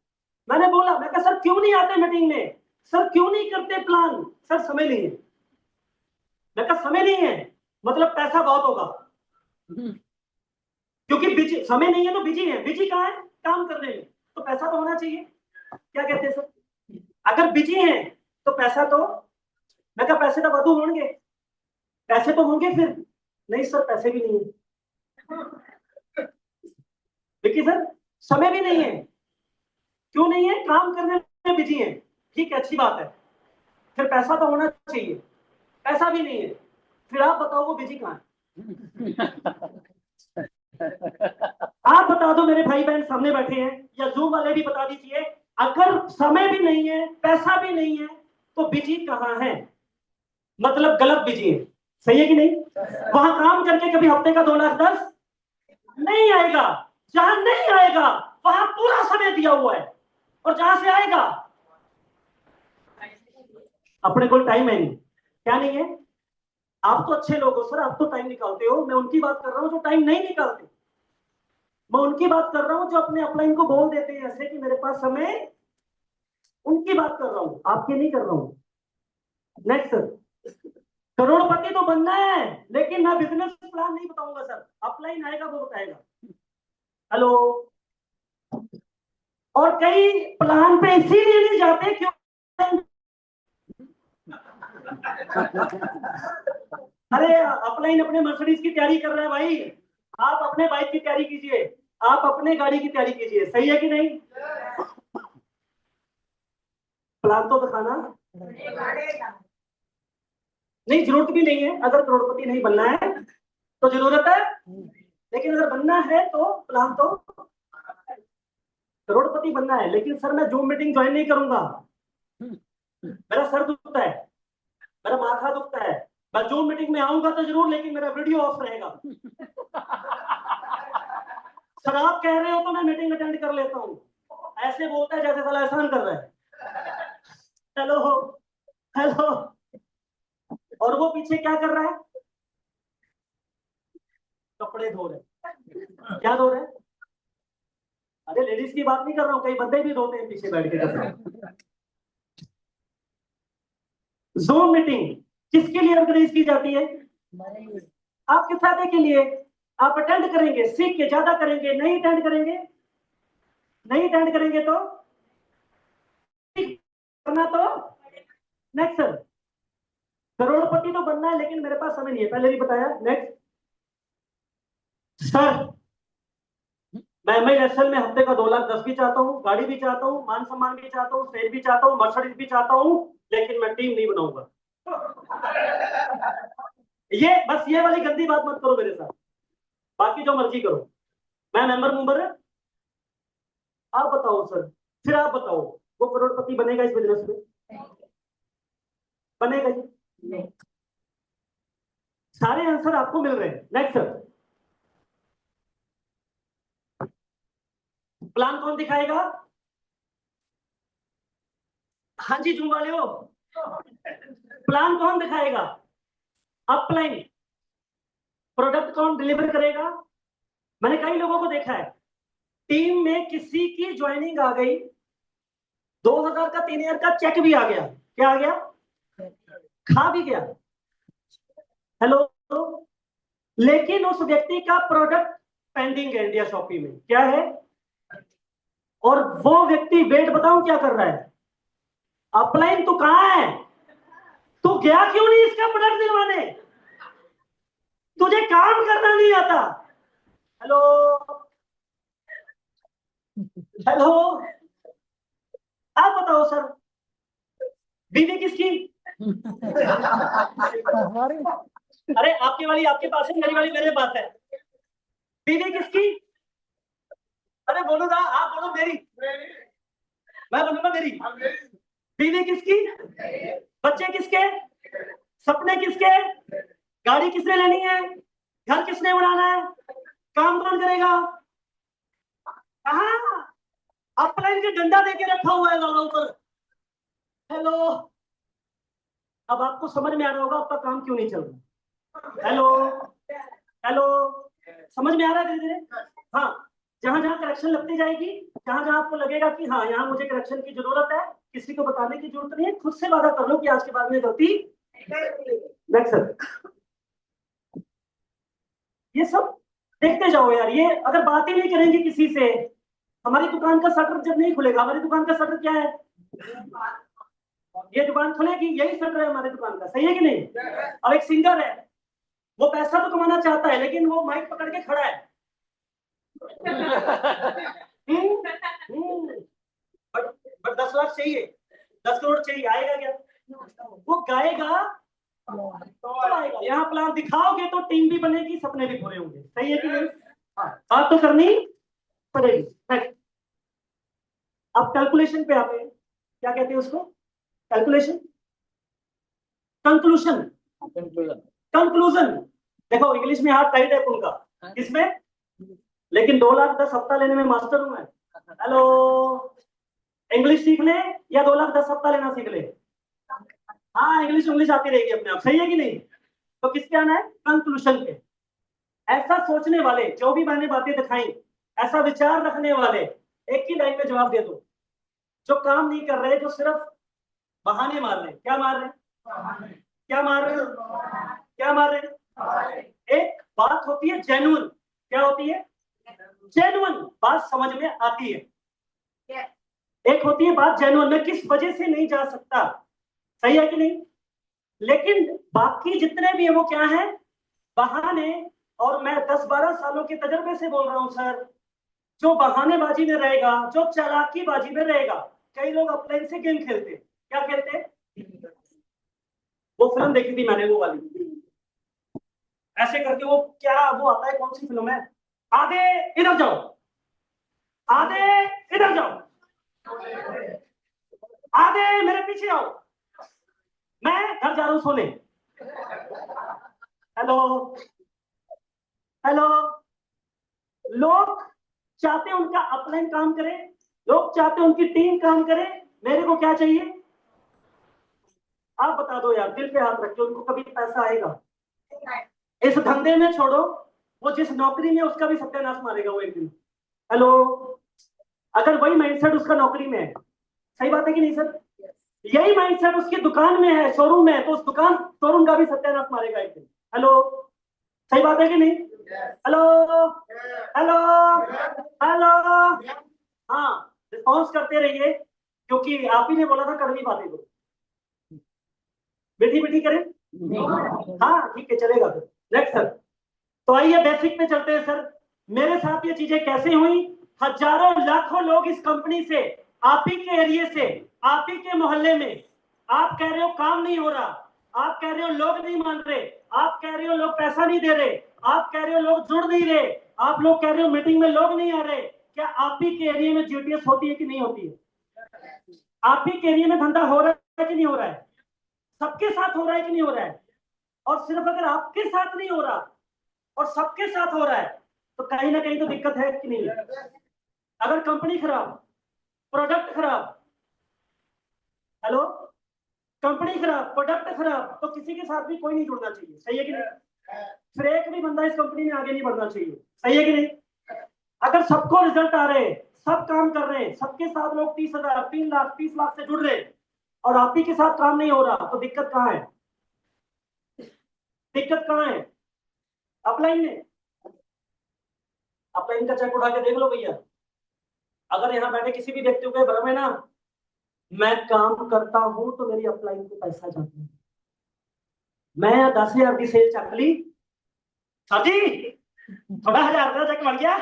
मैंने बोला, मैं कहा सर क्यों नहीं आते मीटिंग में, सर क्यों नहीं करते प्लान? सर समय नहीं है। मैं कहा समय नहीं है मतलब पैसा बहुत होगा, क्योंकि बिजी, समय नहीं है तो बिजी है। बिजी कहाँ है? काम करने में, तो पैसा तो होना चाहिए। क्या कहते हैं सर? अगर बिजी है तो पैसा तो, मैं कहा पैसे तो वादू होंगे, पैसे तो होंगे फिर। नहीं सर, पैसे भी नहीं है। देखिए सर, समय भी नहीं है। क्यों नहीं है? काम करने में बिजी है। ठीक है, अच्छी बात है। फिर पैसा तो होना चाहिए, पैसा भी नहीं है। फिर आप बताओ वो बिजी कहाँ है? आप बता दो, मेरे भाई बहन सामने बैठे हैं, या जूम वाले भी बता दीजिए, अगर समय भी नहीं है, पैसा भी नहीं है, तो बिजी कहाँ है? मतलब गलत बिजी है। सही है कि नहीं? वहां काम करके कभी हफ्ते का 2,10,000 नहीं आएगा। जहां नहीं आएगा वहां पूरा समय दिया हुआ है, और जहां से आएगा अपने को टाइम है नहीं। क्या नहीं है? आप तो अच्छे लोग हो सर, आप तो टाइम निकालते हो। मैं उनकी बात कर रहा हूं जो टाइम नहीं निकालते। मैं उनकी बात कर रहा हूं जो अपने अपलाइन को बोल देते हैं ऐसे कि मेरे पास समय। उनकी बात कर रहा हूं, आपकी नहीं कर रहा हूं। नेक्स्ट सर, करोड़पति तो बनना है, लेकिन मैं बिजनेस प्लान नहीं बताऊंगा सर, अपलाइन आएगा वो बताएगा। हेलो, और कई प्लान पे इसीलिए नहीं जाते क्यों? अरे अपलाइन अपने मर्सिडीज की तैयारी कर रहा है भाई, आप अपने बाइक की तैयारी कीजिए, आप अपने गाड़ी की तैयारी कीजिए। सही है कि नहीं? प्लान तो बताना नहीं, जरूरत भी नहीं है। अगर करोड़पति नहीं बनना है तो जरूरत है, लेकिन अगर बनना है तो प्लान तो, करोड़पति बनना है। लेकिन सर मैं जूम मीटिंग ज्वाइन नहीं करूंगा, मेरा सर दुखता है, मेरा माथा दुखता है। मैं जूम मीटिंग में आऊंगा तो जरूर, लेकिन मेरा वीडियो ऑफ रहेगा। सर आप कह रहे हो तो मैं मीटिंग अटेंड कर लेता हूँ। ऐसे बोलता है जैसे साला एहसान कर रहा है। हेलो, हेलो, और वो पीछे क्या कर रहा है? कपड़े धो रहे। क्या धो रहे हैं? अरे लेडीज की बात नहीं कर रहा हूँ, कई बंदे भी धोते हैं पीछे बैठ के कपड़े। जूम मीटिंग किसके लिए ऑर्गेनाइज की जाती है? आपके फायदे के लिए। आप अटेंड करेंगे, सीख के ज्यादा करेंगे। नहीं अटेंड करेंगे, नहीं अटेंड करेंगे तो करना तो। नेक्स्ट सर, करोड़पति तो बनना है, लेकिन मेरे पास समय नहीं है, पहले भी बताया। नेक्स्ट सर, मैं MILSL में हफ्ते का 2,10,000 भी चाहता हूँ, गाड़ी भी चाहता हूँ, मान सम्मान भी चाहता हूँ, स्टेज भी चाहता हूँ, मर्सिडीज भी चाहता हूँ, लेकिन मैं टीम नहीं बनाऊंगा। ये बस ये वाली गंदी बात मत करो मेरे साथ, बाकी जो मर्जी करो। मैं मेंबर आप बताओ सर, फिर आप बताओ वो करोड़पति बनेगा इस बिजनेस में? बनेगा जी? सारे आंसर आपको मिल रहे हैं। नेक्स्ट सर, प्लान कौन दिखाएगा? हाँ जी जूम वाले हो, प्लान कौन दिखाएगा? अपलाइन। प्रोडक्ट कौन डिलीवर करेगा? मैंने कई लोगों को देखा है, टीम में किसी की ज्वाइनिंग आ गई, 2000 का 3000 का चेक भी आ गया, क्या आ गया? खा भी गया। हेलो, लेकिन उस व्यक्ति का प्रोडक्ट पेंडिंग है इंडिया शॉपी में, क्या है? और वो व्यक्ति वेट बताऊं क्या कर रहा है? अपलाइन तो कहां है? तू गया क्यों नहीं इसका प्रोडक्ट दिलवाने? तुझे काम करना नहीं आता? हेलो हेलो, आप बताओ सर, बीवी किसकी? अरे आपकी वाली आपके पास है, मेरी वाली मेरे पास है। बीवी किसकी? अरे बोलो ना, आप बोलो मेरी, मैं बोलूंगा मेरी। बीवी किसकी? बच्चे किसके? सपने किसके? गाड़ी किसने लेनी है? घर किसने बनाना है? काम कौन करेगा? कहाँ? अपलाइन के डंडा देके रखा हुआ है लाला ऊपर। हेलो, अब आपको समझ में आ रहा होगा आपका काम क्यों नहीं चल रहा। हेलो हेलो, समझ में आ रहा है धीरे धीरे? हाँ, जहां जहां करेक्शन लगती जाएगी, जहां जहां आपको लगेगा कि हाँ यहाँ मुझे करेक्शन की जरूरत है, किसी को बताने की जरूरत नहीं है, खुद से वादा कर लो कि आज के बाद में गलती। नेक्स्ट सर, ये सब देखते जाओ यार, ये अगर बात ही नहीं करेंगे किसी से, हमारी दुकान का शटर जब नहीं खुलेगा, हमारी दुकान का शटर क्या है? ये दुकान खुलेगी, यही शटर है हमारी दुकान का, सही है कि नहीं? अब एक सिंगर है, वो पैसा तो कमाना चाहता है लेकिन वो माइक पकड़ के खड़ा है। बट 10 लाख चाहिए, 10 करोड़ चाहिए, आएगा क्या? वो गाएगा तो आएगा। यहाँ प्लान दिखाओगे तो टीम भी बनेगी, सपने भी पूरे होंगे, सही है कि नहीं? बात तो करनी पड़ेगी। अब कैलकुलेशन पे आते हैं, क्या कहते हैं उसको? Calculation, conclusion, conclusion. देखो इंग्लिश में हाथ टाइट है उनका, किसमें? लेकिन 2 लाख 10 हफ्ता लेने में मास्टर हूं मैं। हेलो, इंग्लिश सीख ले या 2 लाख 10 हफ्ता लेना सीख ले? हाँ, इंग्लिश इंग्लिश आती रहेगी अपने आप, सही है कि नहीं? तो किस पे आना है? कंक्लूशन पे। ऐसा सोचने वाले, जो भी मैंने बातें दिखाई, ऐसा विचार रखने वाले, एक ही लाइन में जवाब दे दो। जो काम नहीं कर रहे, जो सिर्फ बहाने मार रहे, क्या मार रहे? क्या मार रहे? क्या मार रहे? एक बात होती है जेन्युइन, क्या होती है? जेन्युइन बात समझ में आती है। एक होती है बात जेन्युइन, मैं किस वजह से नहीं जा सकता, सही है कि नहीं? लेकिन बाकी जितने भी है वो क्या है? बहाने। और मैं 10-12 सालों के तजर्बे से बोल रहा हूं सर, जो बहानेबाजी में रहेगा, जो चालाकीबाजी में रहेगा, कई लोग अपलाइन से गेम खेलते, क्या खेलते? वो फिल्म देखी थी मैंने, वो वाली, ऐसे करके वो क्या वो आता है, कौन सी फिल्म है? आधे इधर जाओ, आधे इधर जाओ, आधे मेरे पीछे आओ, मैं घर जा रहा हूं सोने। हेलो हेलो, लोग चाहते हैं उनका अपलाइन काम करे, लोग चाहते हैं उनकी टीम काम करे, मेरे को क्या चाहिए? आप बता दो यार, दिल पे हाथ रख के, उनको कभी पैसा आएगा? इस धंधे में छोड़ो, वो जिस नौकरी में, उसका भी सत्यानाश मारेगा वो एक दिन। हेलो, अगर वही माइंडसेट उसका नौकरी में है, सही बात है कि नहीं सर? यही माइंडसेट उसकी दुकान में है, शोरूम में है, तो उस दुकान शोरूम का भी सत्यानाश मारेगा एक दिन। हेलो, सही बात है कि नहीं? हेलो हेलो हेलो, हाँ, रिस्पॉन्स करते रहिए, क्योंकि आप ही ने बोला था कड़वी बातें को, मीठी मीठी करें। हाँ ठीक है, चलेगा फिर। नेक्स्ट सर, तो आइए बेसिक पे चलते हैं सर। मेरे साथ ये चीजें कैसे हुई? हजारों लाखों लोग इस कंपनी से, आप ही के एरिया से, आप ही के मोहल्ले में, आप कह रहे हो काम नहीं हो रहा, आप कह रहे हो लोग नहीं मान रहे, आप कह रहे हो लोग पैसा नहीं दे रहे, आप कह रहे हो लोग जुड़ नहीं रहे, आप लोग कह रहे हो मीटिंग में लोग नहीं आ रहे, क्या आप ही के एरिया में जीटीएस होती है कि नहीं होती है? आप ही के एरिया में धंधा हो रहा है कि नहीं हो रहा है? सबके साथ हो रहा है कि नहीं हो रहा है? और सिर्फ अगर आपके साथ नहीं हो रहा और सबके साथ हो रहा है तो कहीं ना कहीं तो दिक्कत है कि नहीं है? अगर कंपनी खराब, प्रोडक्ट खराब, हेलो, कंपनी खराब, प्रोडक्ट खराब, तो किसी के साथ भी कोई नहीं जुड़ना चाहिए, सही है कि नहीं? फिर एक भी बंदा इस कंपनी में आगे नहीं बढ़ना चाहिए, सही है कि नहीं? अगर सबको रिजल्ट आ रहे हैं, सब काम कर रहे हैं, सबके साथ लोग 30,000, 3 लाख, 30 लाख से जुड़ रहे हैं और आप ही के साथ काम नहीं हो रहा, तो दिक्कत कहाँ है? दिक्कत कहाँ है? अपलाइन में। अपलाइन का चेक उठा के देख लो भैया। अगर यहाँ बैठे किसी भी व्यक्ति को भ्रम है ना, मैं काम करता हूं तो मेरी अपलाइन को पैसा जाता है, मैं 10,000 की सेल चक ली, सर जी थोड़ा 1,000 का चेक बढ़ गया।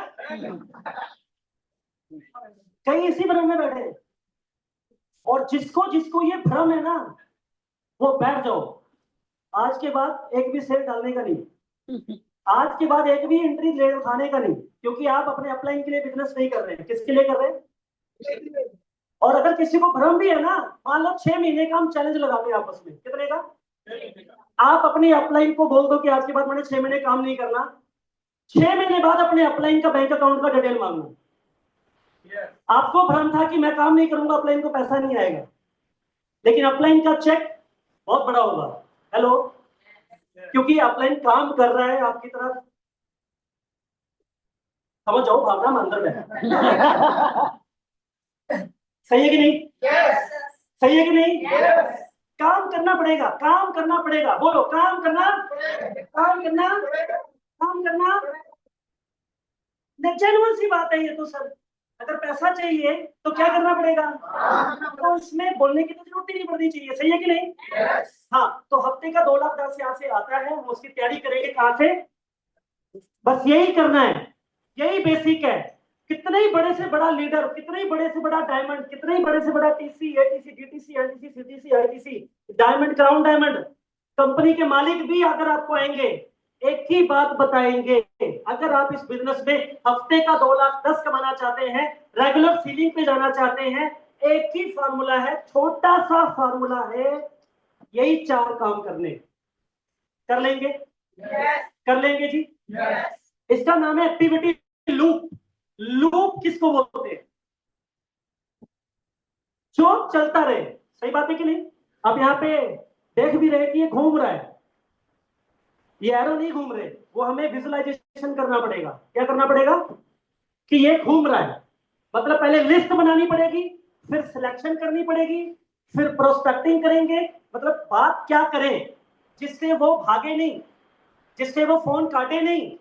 कई इसी भ्रम में बैठे हैं। और जिसको जिसको ये भ्रम है ना, वो बैठ जाओ, आज के बाद एक भी सेल डालने का नहीं, आज के बाद एक भी एंट्री ले उठाने का नहीं, क्योंकि आप अपने अपलाइन के लिए बिजनेस नहीं कर रहे हैं, किसके लिए कर रहे हैं? और अगर किसी को भ्रम भी है ना, मान लो 6 महीने का हम चैलेंज लगाते हैं आपस में, कितने का? आप अपनी अपलाइन को बोल दो कि आज के बाद मैंने 6 महीने काम नहीं करना, 6 महीने बाद अपने अपलाइन का बैंक अकाउंट का डिटेल मांगना। आपको भ्रम था कि मैं काम नहीं करूंगा, अपलाइन को पैसा नहीं आएगा, लेकिन अपलाइन का चेक बहुत बड़ा होगा। हेलो, क्योंकि अपलाइन काम कर रहा है आपकी तरफ, समझ जाओ भावना में अंदर में। सही है कि नहीं? सही है कि नहीं? काम करना पड़ेगा, काम करना पड़ेगा, बोलो काम करना, काम करना, काम करना। जेन्युइन सी बात है ये तो सर। अगर पैसा चाहिए तो क्या करना पड़ेगा? तो इसमें बोलने की तो जरूरत ही नहीं पड़नी चाहिए, सही है कि नहीं? हाँ, तो हफ्ते का 2,10,000 यहाँ से आता है, हम उसकी तैयारी करेंगे कहाँ से? बस यही करना है, यही बेसिक है। कितने ही बड़े से बड़ा लीडर, कितने ही बड़े से बड़ा डायमंड, कितने ही बड़े से बड़ा TC, ATC, DTC, LTC, CTC, ITC, diamond, crown diamond company के मालिक भी अगर आपको आएंगे, एक ही बात बताएंगे, अगर आप इस बिजनेस में हफ्ते का 2,10,000 कमाना चाहते हैं, रेगुलर सीलिंग पे जाना चाहते हैं, एक ही फार्मूला है, छोटा सा फार्मूला है, यही 4 काम करने। कर लेंगे? कर लेंगे जी। इसका नाम है एक्टिविटी लूप। लूप किसको बोलते हैं? जो चलता रहे, सही बात है कि नहीं? अब यहाँ पे देख भी रहे कि ये घूम रहा है, ये एरो नहीं घूम रहे, वो हमें विजुअलाइजेशन करना पड़ेगा। क्या करना पड़ेगा? कि ये घूम रहा है, मतलब पहले लिस्ट बनानी पड़ेगी, फिर सिलेक्शन करनी पड़ेगी, फिर प्रोस्पेक्टिंग करेंगे। मतलब बात क्या करें जिससे वो भागे नहीं, जिससे वो फोन काटे नहीं।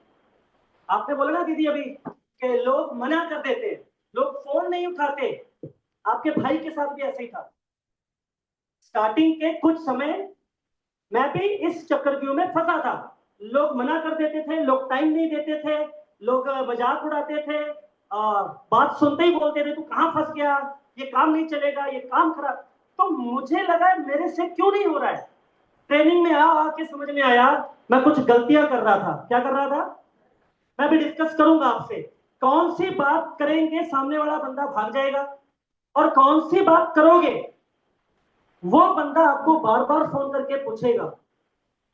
आपने बोला ना दीदी अभी कि लोग मना कर देते, लोग फोन नहीं उठाते, आपके भाई के साथ भी ऐसे ही था। स्टार्टिंग के कुछ समय मैं भी इस चक्रव्यूह में फंसा था, लोग मना कर देते थे, लोग टाइम नहीं देते थे, लोग मजाक उड़ाते थे, बात सुनते ही बोलते थे तू कहां फंस गया, ये काम नहीं चलेगा, ये काम खराब। तो मुझे लगा मेरे से क्यों नहीं हो रहा है। ट्रेनिंग में आके समझ में आया मैं कुछ गलतियां कर रहा था। क्या कर रहा था? मैं भी डिस्कस करूंगा आपसे, कौन सी बात करेंगे सामने वाला बंदा भाग जाएगा, और कौन सी बात करोगे वो बंदा आपको बार बार फोन करके पूछेगा,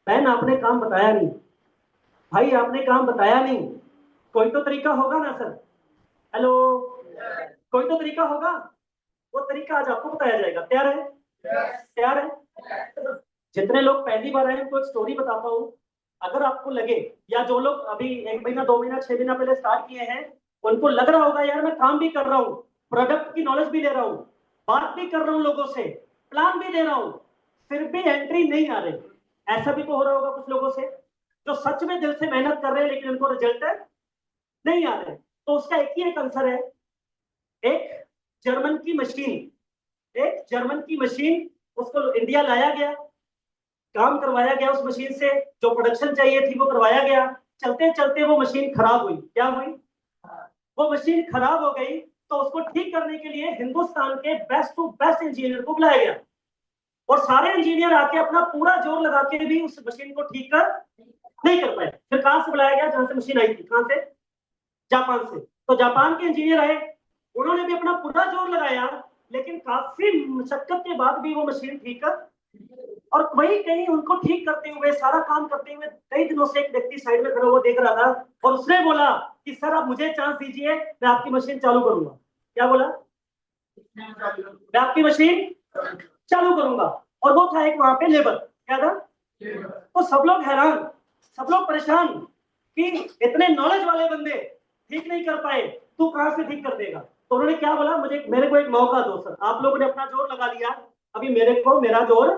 बहन आपने काम बताया नहीं, भाई आपने काम बताया नहीं, कोई तो तरीका होगा ना सर। हेलो, कोई तो तरीका होगा, वो तरीका आज आपको बताया जाएगा। तैयार है? तैयार है? जितने लोग पहली बार आए उनको एक स्टोरी बताता हूँ। अगर आपको लगे, या जो लोग अभी 1 महीना 2 महीना 6 महीना पहले स्टार्ट किए हैं, उनको लग रहा होगा यार मैं काम भी कर रहा हूँ, प्रोडक्ट की नॉलेज भी ले रहा हूँ, बात भी कर रहा हूँ लोगों से, प्लान भी दे रहा हूँ, फिर भी एंट्री नहीं आ रही। ऐसा भी तो हो रहा होगा कुछ लोगों से, जो सच में दिल से मेहनत कर रहे हैं लेकिन उनको रिजल्ट नहीं आ रहे। तो उसका एक ही एक आंसर है, एक जर्मन की मशीन, एक जर्मन की मशीन, उसको इंडिया लाया गया, काम करवाया गया उस मशीन से, जो प्रोडक्शन चाहिए थी वो करवाया गया। चलते चलते वो मशीन खराब हुई। क्या हुई? वो मशीन खराब हो गई, तो उसको ठीक करने के लिए हिंदुस्तान के बेस्ट टू बेस्ट इंजीनियर को बुलाया गया, और सारे इंजीनियर आके अपना पूरा जोर लगा के भी उस मशीन को ठीक कर नहीं कर पाए। फिर कहां से बुलाया गया? जहां से मशीन आई थी। कहां से? जापान से। तो जापान के इंजीनियर आए, उन्होंने भी अपना पूरा जोर लगाया, लेकिन काफी मशक्कत के बाद भी वो मशीन ठीक कर, और वही कहीं उनको ठीक करते हुए, सारा काम करते हुए कई दिनों से एक व्यक्ति साइड में खड़ा हुआ देख रहा था, और उसने बोला कि सर आप मुझे चांस दीजिए, मैं आपकी मशीन चालू करूंगा। क्या बोला? मैं आपकी मशीन चालू करूंगा। और वो था एक वहां पे लेबर। क्या था? तो सब लोग हैरान, सब लोग परेशान कि इतने नॉलेज वाले बंदे ठीक नहीं कर पाए, तू कहां से ठीक कर देगा? तो उन्होंने क्या बोला, मेरे को एक मौका दो सर, आप लोगों ने अपना जोर लगा लिया, अभी मेरे को मेरा जोर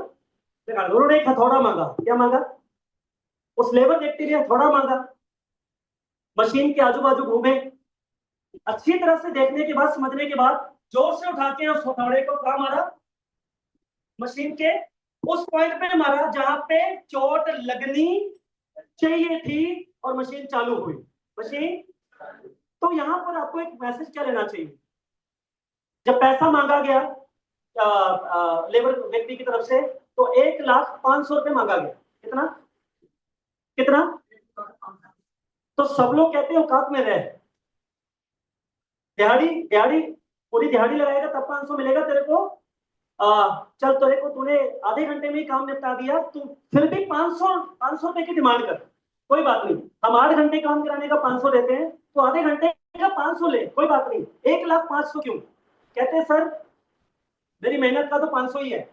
लगा दो। उन्होंने एक हथौड़ा मांगा। क्या मांगा? उस लेबर व्यक्ति ने हथौड़ा मांगा, मशीन के आजू बाजू घूमे, अच्छी तरह से देखने के बाद, समझने के बाद, जोर से उठा के उस हथौड़े को कहां मारा? मशीन के उस पॉइंट पे मारा जहां पे चोट लगनी चाहिए थी, और मशीन चालू हुई। मशीन। तो यहां पर आपको एक मैसेज क्या लेना चाहिए? जब पैसा मांगा गया लेबर व्यक्ति की तरफ से, तो 1,05,000 मांगा गया। कितना? कितना? तो सब लोग कहते हैं औकात में रहे, दिहाड़ी दिहाड़ी पूरी दिहाड़ी लगाएगा तब 500 मिलेगा तेरे को। चल तेरे को, तूने आधे घंटे में ही काम निपटा दिया, तू फिर भी 500 रुपए की डिमांड कर, कोई बात नहीं, हम 8 घंटे काम कराने का 500 देते हैं, तो आधे घंटे का 500 ले, कोई बात नहीं, 1,05,000 क्यों? कहते हैं सर मेरी मेहनत का तो 500 ही है,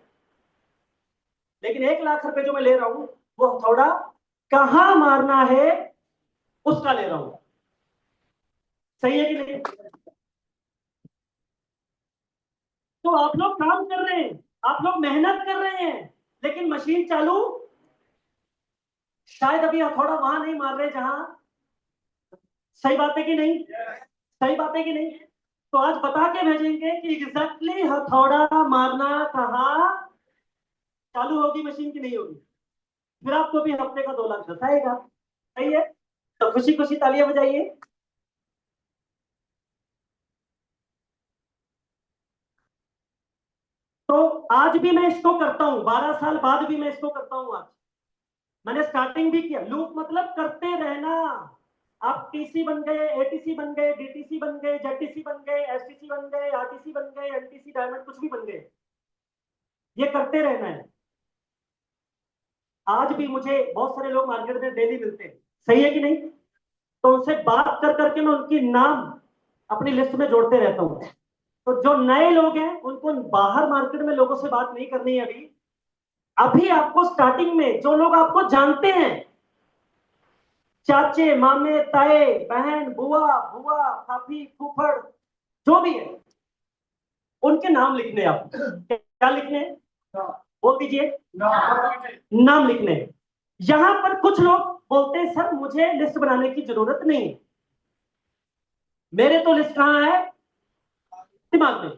लेकिन 1,00,000 रुपए जो मैं ले रहा हूं, वो थोड़ा कहां मारना है उसका ले रहा हूं। सही है कि नहीं? तो आप लोग काम कर रहे हैं, आप लोग मेहनत कर रहे हैं, लेकिन मशीन चालू शायद अभी हथौड़ा वहां नहीं मार रहे जहां। सही बात है कि नहीं? सही बात है कि नहीं? तो आज बता के भेजेंगे कि एग्जैक्टली हथौड़ा मारना कहाँ चालू होगी मशीन की नहीं होगी। फिर आपको भी हफ्ते का 2 लाख दसाएगा। सही है? तो खुशी खुशी तालियां बजाइए। तो आज भी मैं इसको करता हूं, 12 साल बाद भी मैं इसको करता हूं। आज मैंने स्टार्टिंग भी किया, लूप मतलब करते रहना। आप टीसी बन गए, एटीसी बन गए, डीटीसी बन गए, जेटीसी बन गए, एसटीसी बन गए, आरटीसी बन गए, एनटीसी, डायमंड, कुछ भी बन गए, ये करते रहना है। आज भी मुझे बहुत सारे लोग मार्केट में डेली मिलते हैं, सही है कि नहीं? तो उनसे बात कर करके मैं उनकी नाम अपनी लिस्ट में जोड़ते रहता हूँ। तो जो नए लोग हैं उनको बाहर मार्केट में लोगों से बात नहीं करनी है अभी। अभी आपको स्टार्टिंग में जो लोग आपको जानते हैं, चाचे, मामे, ताए, बहन, बुआ, बुआ, भाभी, फूफड़, जो भी है, उनके नाम लिखने हैं आप। क्या लिखने हैं? बोल दीजिए। नाम लिखने हैं। यहां पर कुछ लोग बोलते हैं सर मुझे लिस्ट बनाने की जरूरत नहीं है, मेरे तो लिस्ट कहां है? दिमाग में।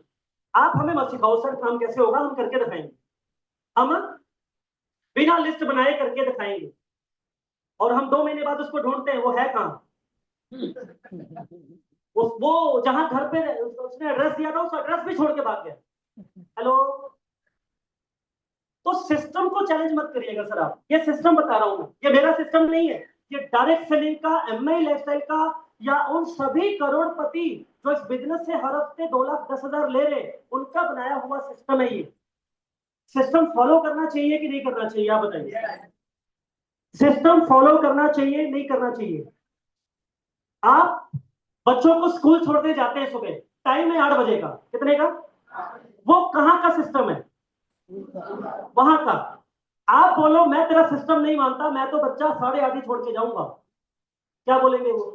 आप हमें मत सिखाओ सर काम कैसे होगा, हम करके दिखाएंगे। हम बिना लिस्ट बनाए करके दिखाएंगे, और हम 2 महीने बाद उसको ढूंढते हैं वो है कहां। वो जहां घर पे उसने एड्रेस दिया था, उस एड्रेस भी छोड़ के भाग गया। हेलो। तो सिस्टम को चैलेंज मत करिएगा सर आप, ये सिस्टम बता रहा हूं मैं, ये मेरा सिस्टम नहीं है, ये डायरेक्ट सेलिंग का, एमआई लाइफस्टाइल का, या उन सभी करोड़पति जो इस बिजनेस से हर हफ्ते 2,10,000 ले रहे, उनका बनाया हुआ सिस्टम है। ये सिस्टम फॉलो करना चाहिए कि नहीं करना चाहिए, आप बताइए। सिस्टम फॉलो करना चाहिए नहीं करना चाहिए? आप बच्चों को स्कूल छोड़ने जाते हैं सुबह, टाइम है 8 बजे का, कितने का? वो कहां का सिस्टम है? वहां का। आप बोलो मैं तेरा सिस्टम नहीं मानता, मैं तो बच्चा 8:30 ही छोड़ के जाऊंगा, क्या बोलेंगे वो?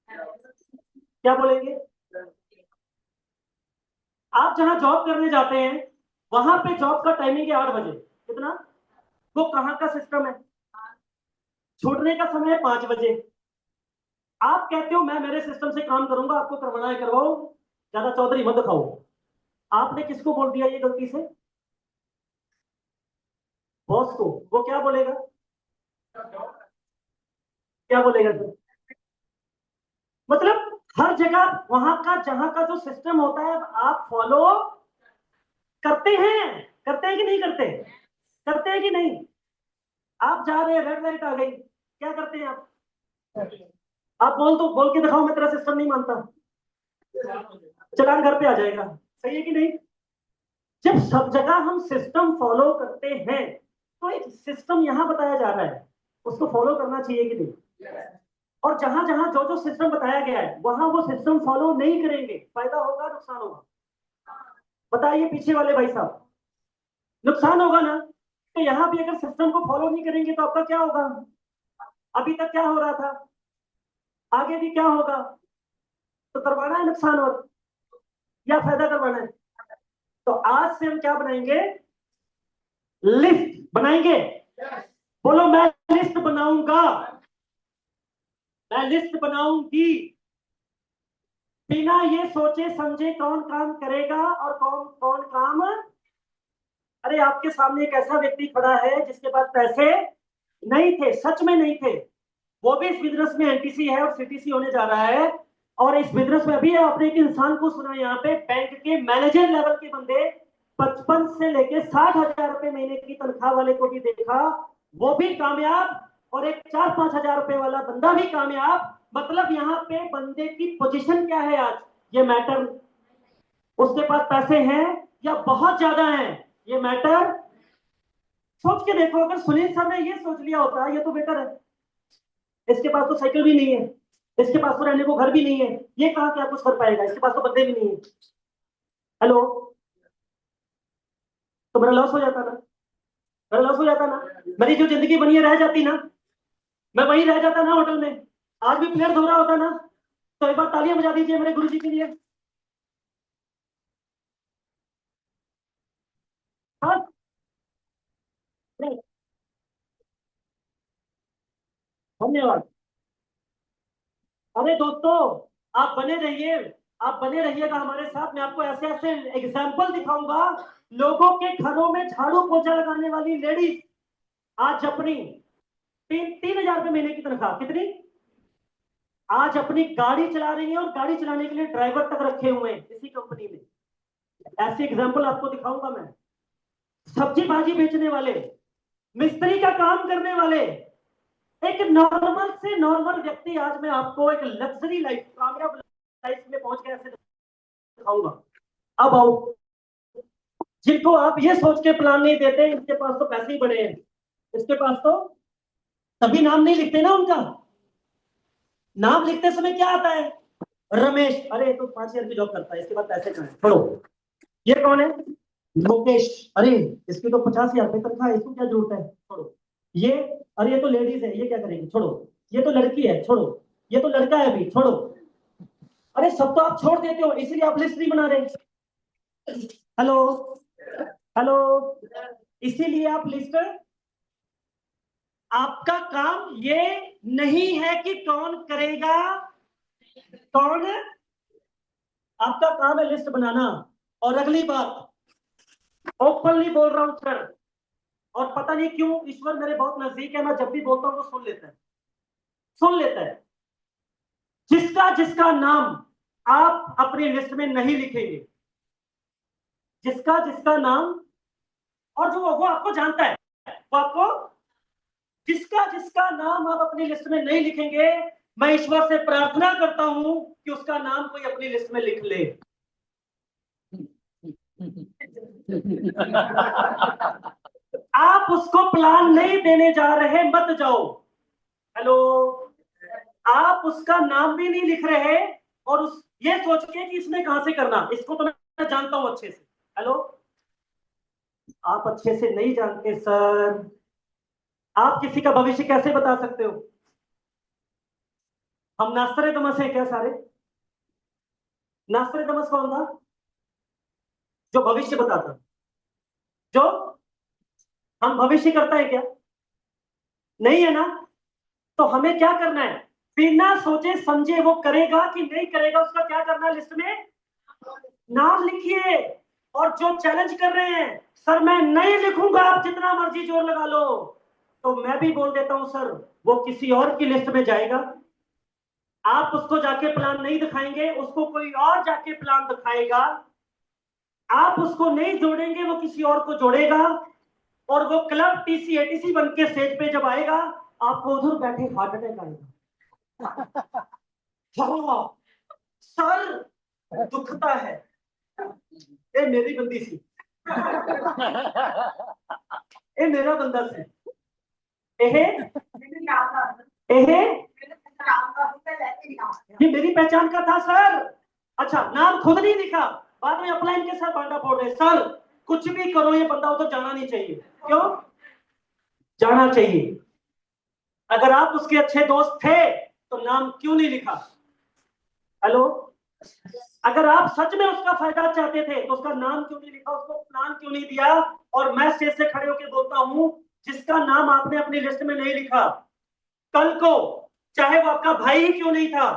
क्या बोलेंगे? आप जहां जॉब करने जाते हैं, वहां पे जॉब का टाइमिंग है 8 बजे, कितना? वो कहां का सिस्टम है? छूटने का समय है 5 बजे। आप कहते हो मैं मेरे सिस्टम से काम करूंगा, आपको करवाना है करवाओ, ज्यादा चौधरी मत दिखाओ। आपने किसको बोल दिया ये गलती से? बॉस को। वो क्या बोलेगा? क्या बोलेगा सर? मतलब हर जगह वहां का जहां का जो सिस्टम होता है आप फॉलो करते हैं कि नहीं करते? करते हैं कि नहीं? आप जा रहे हैं, रेड लाइट आ गई, क्या करते हैं आप? आप बोल के दिखाओ, मैं तेरा सिस्टम नहीं मानता, चलान घर पे आ जाएगा। सही है कि नहीं? जब सब जगह हम सिस्टम फॉलो करते हैं तो एक सिस्टम यहां बताया जा रहा है, उसको फॉलो करना चाहिए कि नहीं? और जहां जहां जो जो सिस्टम बताया गया है वहां वो सिस्टम फॉलो नहीं करेंगे, फायदा होगा नुकसान होगा? बताइए पीछे वाले भाई साहब, नुकसान होगा ना? तो यहाँ भी अगर सिस्टम को फॉलो नहीं करेंगे तो आपका क्या होगा? अभी तक क्या हो रहा था, आगे भी क्या होगा? तो करवाना है नुकसान और या फायदा करवाना है? तो आज से हम क्या बनाएंगे? लिस्ट बनाएंगे। बोलो, मैं लिस्ट बनाऊंगा, मैं लिस्ट बनाऊंगी, बिना ये सोचे समझे कौन काम करेगा और कौन कौन काम। अरे आपके सामने एक ऐसा व्यक्ति खड़ा है जिसके पास पैसे नहीं थे, सच में नहीं थे, वो भी इस बिजनेस में एनटीसी है और सीटीसी होने जा रहा है। और इस बिजनेस में अभी आपने एक इंसान को सुना यहाँ पे, बैंक के मैनेजर लेवल के बंदे 55 से लेके 60,000 रुपए महीने की तनख्वाह वाले को भी देखा, वो भी कामयाब, और एक 4-5 हजार रुपए वाला बंदा भी कामयाब। मतलब यहाँ पे बंदे की पोजीशन क्या है आज, ये मैटर, उसके पास पैसे हैं या बहुत ज्यादा हैं, ये मैटर। सोच के देखो, अगर सुनील सर ने ये सोच लिया होता ये तो बेटर है, इसके पास तो साइकिल भी नहीं है, इसके पास तो रहने को घर भी नहीं है, ये कहां क्या कुछ कर पाएगा, इसके पास तो बंदे भी नहीं है। हेलो, तो मेरा लॉस हो जाता ना, मेरा लॉस हो जाता ना, मेरी जो जिंदगी बनी है रह जाती ना, मैं वहीं रह जाता ना होटल में, आज भी प्लेयर धो रहा होता ना। तो एक बार तालियां बजा दीजिए मेरे गुरुजी के लिए। हाँ, धन्यवाद। अरे दोस्तों, आप बने रहिए, आप बने रहिएगा हमारे साथ। मैं आपको ऐसे ऐसे एग्जाम्पल दिखाऊंगा, लोगों के घरों में झाड़ू पोछा लगाने वाली लेडीज आज अपनी 3,000 रुपए महीने की तनख्वाह, कितनी, आज अपनी गाड़ी चला रही है और गाड़ी चलाने के लिए ड्राइवर तक रखे हुए हैं इसी कंपनी में। ऐसे एग्जाम्पल आपको दिखाऊंगा मैं। सब्जी भाजी बेचने वाले, मिस्त्री का काम करने वाले, एक नॉर्मल से नॉर्मल व्यक्ति, आज मैं आपको एक लग्जरी लाइफ, कामयाब लाइफ में पहुंच के ऐसे दिखाऊंगा। अब आओ, जिनको आप ये सोच के प्लान नहीं देते इनके पास तो पैसे ही बड़े हैं, इसके पास तो तभी नाम नहीं लिखते ना उनका। नाम लिखते समय क्या आता है? रमेश, अरे तो 5 ईयर की जॉब करता है, इसके बाद पैसे कहाँ है, छोड़ो। ये कौन है? मुकेश, अरे इसकी तो 50,000 रुपए तनख्वाह है, इसको क्या जरूरत है, छोड़ो। ये, अरे ये तो लेडीज है, ये क्या करेगी, छोड़ो। ये तो लड़की है, छोड़ो। ये तो लड़का है, अभी छोड़ो। अरे सब तो आप छोड़ देते हो, इसीलिए आप लिस्ट नहीं बना रहे। हेलो, हेलो, इसीलिए आप लिस्ट, आपका काम ये नहीं है कि कौन करेगा, कौन, आपका काम है लिस्ट बनाना। और अगली बात, ओपनली बोल रहा हूं सर, और पता नहीं क्यों ईश्वर मेरे बहुत नजदीक है, मैं जब भी बोलता हूं वो सुन लेता है, सुन लेता है। जिसका जिसका नाम आप अपनी लिस्ट में नहीं लिखेंगे, जिसका जिसका नाम, और जो वो आपको जानता है, वो आपको, जिसका जिसका नाम आप अपनी लिस्ट में नहीं लिखेंगे, मैं ईश्वर से प्रार्थना करता हूं कि उसका नाम कोई अपनी लिस्ट में लिख ले। आप उसको प्लान नहीं देने जा रहे, मत जाओ। हेलो, आप उसका नाम भी नहीं लिख रहे और उस ये सोच के कि इसने कहां से करना, इसको तो मैं जानता हूं अच्छे से। हेलो, आप अच्छे से नहीं जानते सर, आप किसी का भविष्य कैसे बता सकते हो? हम नास्त्रेदमस हैं क्या सारे? नास्त्रेदमस कौन था? जो भविष्य बताता, जो, हम भविष्य करता है क्या? नहीं है ना? तो हमें क्या करना है? बिना सोचे समझे वो करेगा कि नहीं करेगा, उसका क्या करना है, लिस्ट में नाम लिखिए। और जो चैलेंज कर रहे हैं सर मैं नहीं लिखूंगा, आप जितना मर्जी जोर लगा लो, तो मैं भी बोल देता हूं सर, वो किसी और की लिस्ट में जाएगा। आप उसको जाके प्लान नहीं दिखाएंगे, उसको कोई और जाके प्लान दिखाएगा। आप उसको नहीं जोड़ेंगे, वो किसी और को जोड़ेगा, और वो क्लब टीसी एटीसी बन के स्टेज पे जब आएगा, आपको उधर बैठे हार्ट अटैक आएगा। हाँ, सर दुखता है। ए मेरी बंदी सी, ए मेरा बंदा सी, एहे एहे ये मेरी पहचान का था सर। अच्छा, नाम खुद नहीं लिखा, बाद में अपलाइन के सर बांटा फोड़ रहे। सर कुछ भी करो, ये बंदा उधर जाना नहीं चाहिए। क्यों जाना चाहिए? अगर आप उसके अच्छे दोस्त थे तो नाम क्यों नहीं लिखा? हेलो, अगर आप सच में उसका फायदा चाहते थे तो उसका नाम क्यों नहीं लिखा, उसको प्लान क्यों नहीं दिया? और मैं स्टेज से खड़े होकर बोलता हूं, जिसका नाम आपने अपनी लिस्ट में नहीं लिखा, कल को चाहे वो आपका भाई ही क्यों नहीं था,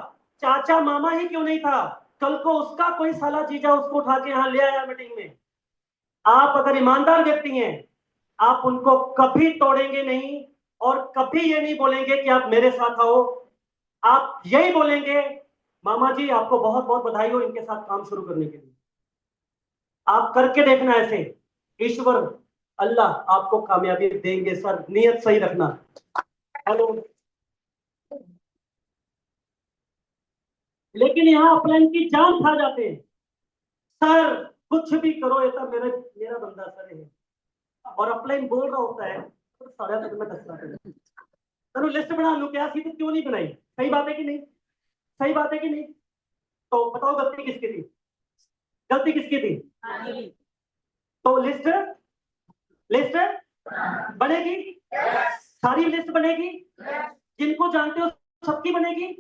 चाचा मामा ही क्यों नहीं था, कल को उसका कोई साला जीजा उसको उठा के यहां ले आया मीटिंग में, आप अगर ईमानदार व्यक्ति हैं, आप उनको कभी तोड़ेंगे नहीं और कभी ये नहीं बोलेंगे कि आप मेरे साथ आओ। आप यही बोलेंगे, मामा जी आपको बहुत बहुत बधाई हो इनके साथ काम शुरू करने के लिए। आप करके देखना ऐसे, ईश्वर अल्लाह आपको कामयाबी देंगे सर, नियत सही रखना। हेलो, लेकिन यहाँ अपलाइन की जान खा जाते हैं। सर कुछ भी करो, ये तो मेरा बंदा सर है, और अपलाइन बोल रहा होता है तो साढ़े तक में दस सर लिस्ट बना लूं क्या, सीधे क्यों नहीं बनाई? सही बात है कि नहीं? सही बात है कि नहीं? तो बताओ गलती किसकी थी? गलती किसकी थी? तो लिस्ट लिस्ट बनेगी, सारी लिस्ट बनेगी, जिनको जानते हो सबकी बनेगी।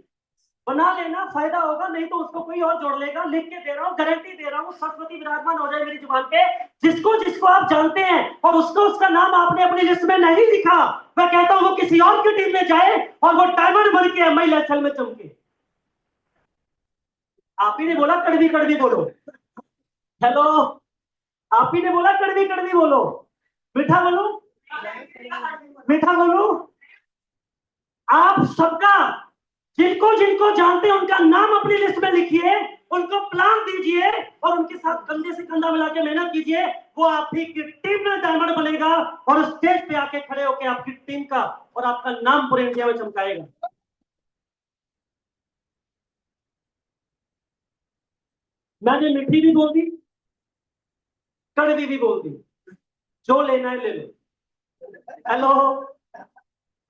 बना लेना, फायदा होगा, नहीं तो उसको कोई और जोड़ लेगा। लिख के दे रहा हूँ, गारंटी दे रहा हूँ, सरस्वती विराजमान हो जाए मेरी जुबान पे। जिसको जिसको आप जानते हैं और उसको उसका नाम आपने अपनी लिस्ट में नहीं लिखा, मैं कहता हूँ वो किसी और की टीम में जाए और वो डायमंड बन के एमआई लेवल में चमके। आप ही ने बोला कड़वी कड़वी बोलो। हेलो, आप ही ने बोला कड़वी कड़वी बोलो, मीठा बोलो, मीठा बोलो। आप सबका, जिनको जिनको जानते हैं उनका नाम अपनी लिस्ट में लिखिए, उनको प्लान दीजिए और उनके साथ कंधे से कंधा मिला के मेहनत कीजिए। वो आप ही की टीम में डायमंड बनेगा और स्टेज पे आके खड़े होकर आपकी टीम का और आपका नाम पूरे इंडिया में चमकाएगा। मैंने मीठी भी बोल दी, कड़वी भी बोल दी, जो लेना है ले लो। हेलो,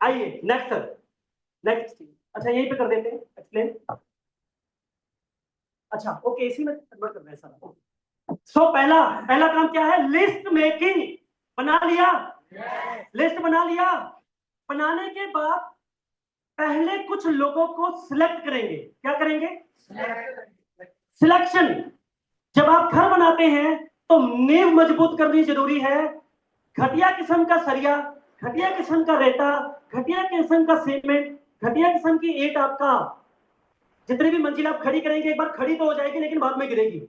आइए नेक्स्ट सर, नेक्स्ट। अच्छा यहीं पे कर देते हैं एक्सप्लेन। अच्छा ओके, इसी में कन्वर्ट कर रहे हैं सारा। सो पहला पहला काम क्या है? List making. बना लिया? लिस्ट बना लिया। बनाने के बाद पहले कुछ लोगों को सिलेक्ट करेंगे। क्या करेंगे? सिलेक्शन। जब आप घर बनाते हैं तो नींव मजबूत करनी जरूरी है। घटिया किस्म का सरिया, घटिया किस्म का रेता, घटिया किस्म का सीमेंट, घटिया किस्म की ईंट, आपका जितनी भी मंजिल आप खड़ी करेंगे एक बार खड़ी तो हो जाएगी लेकिन बाद में गिरेगी।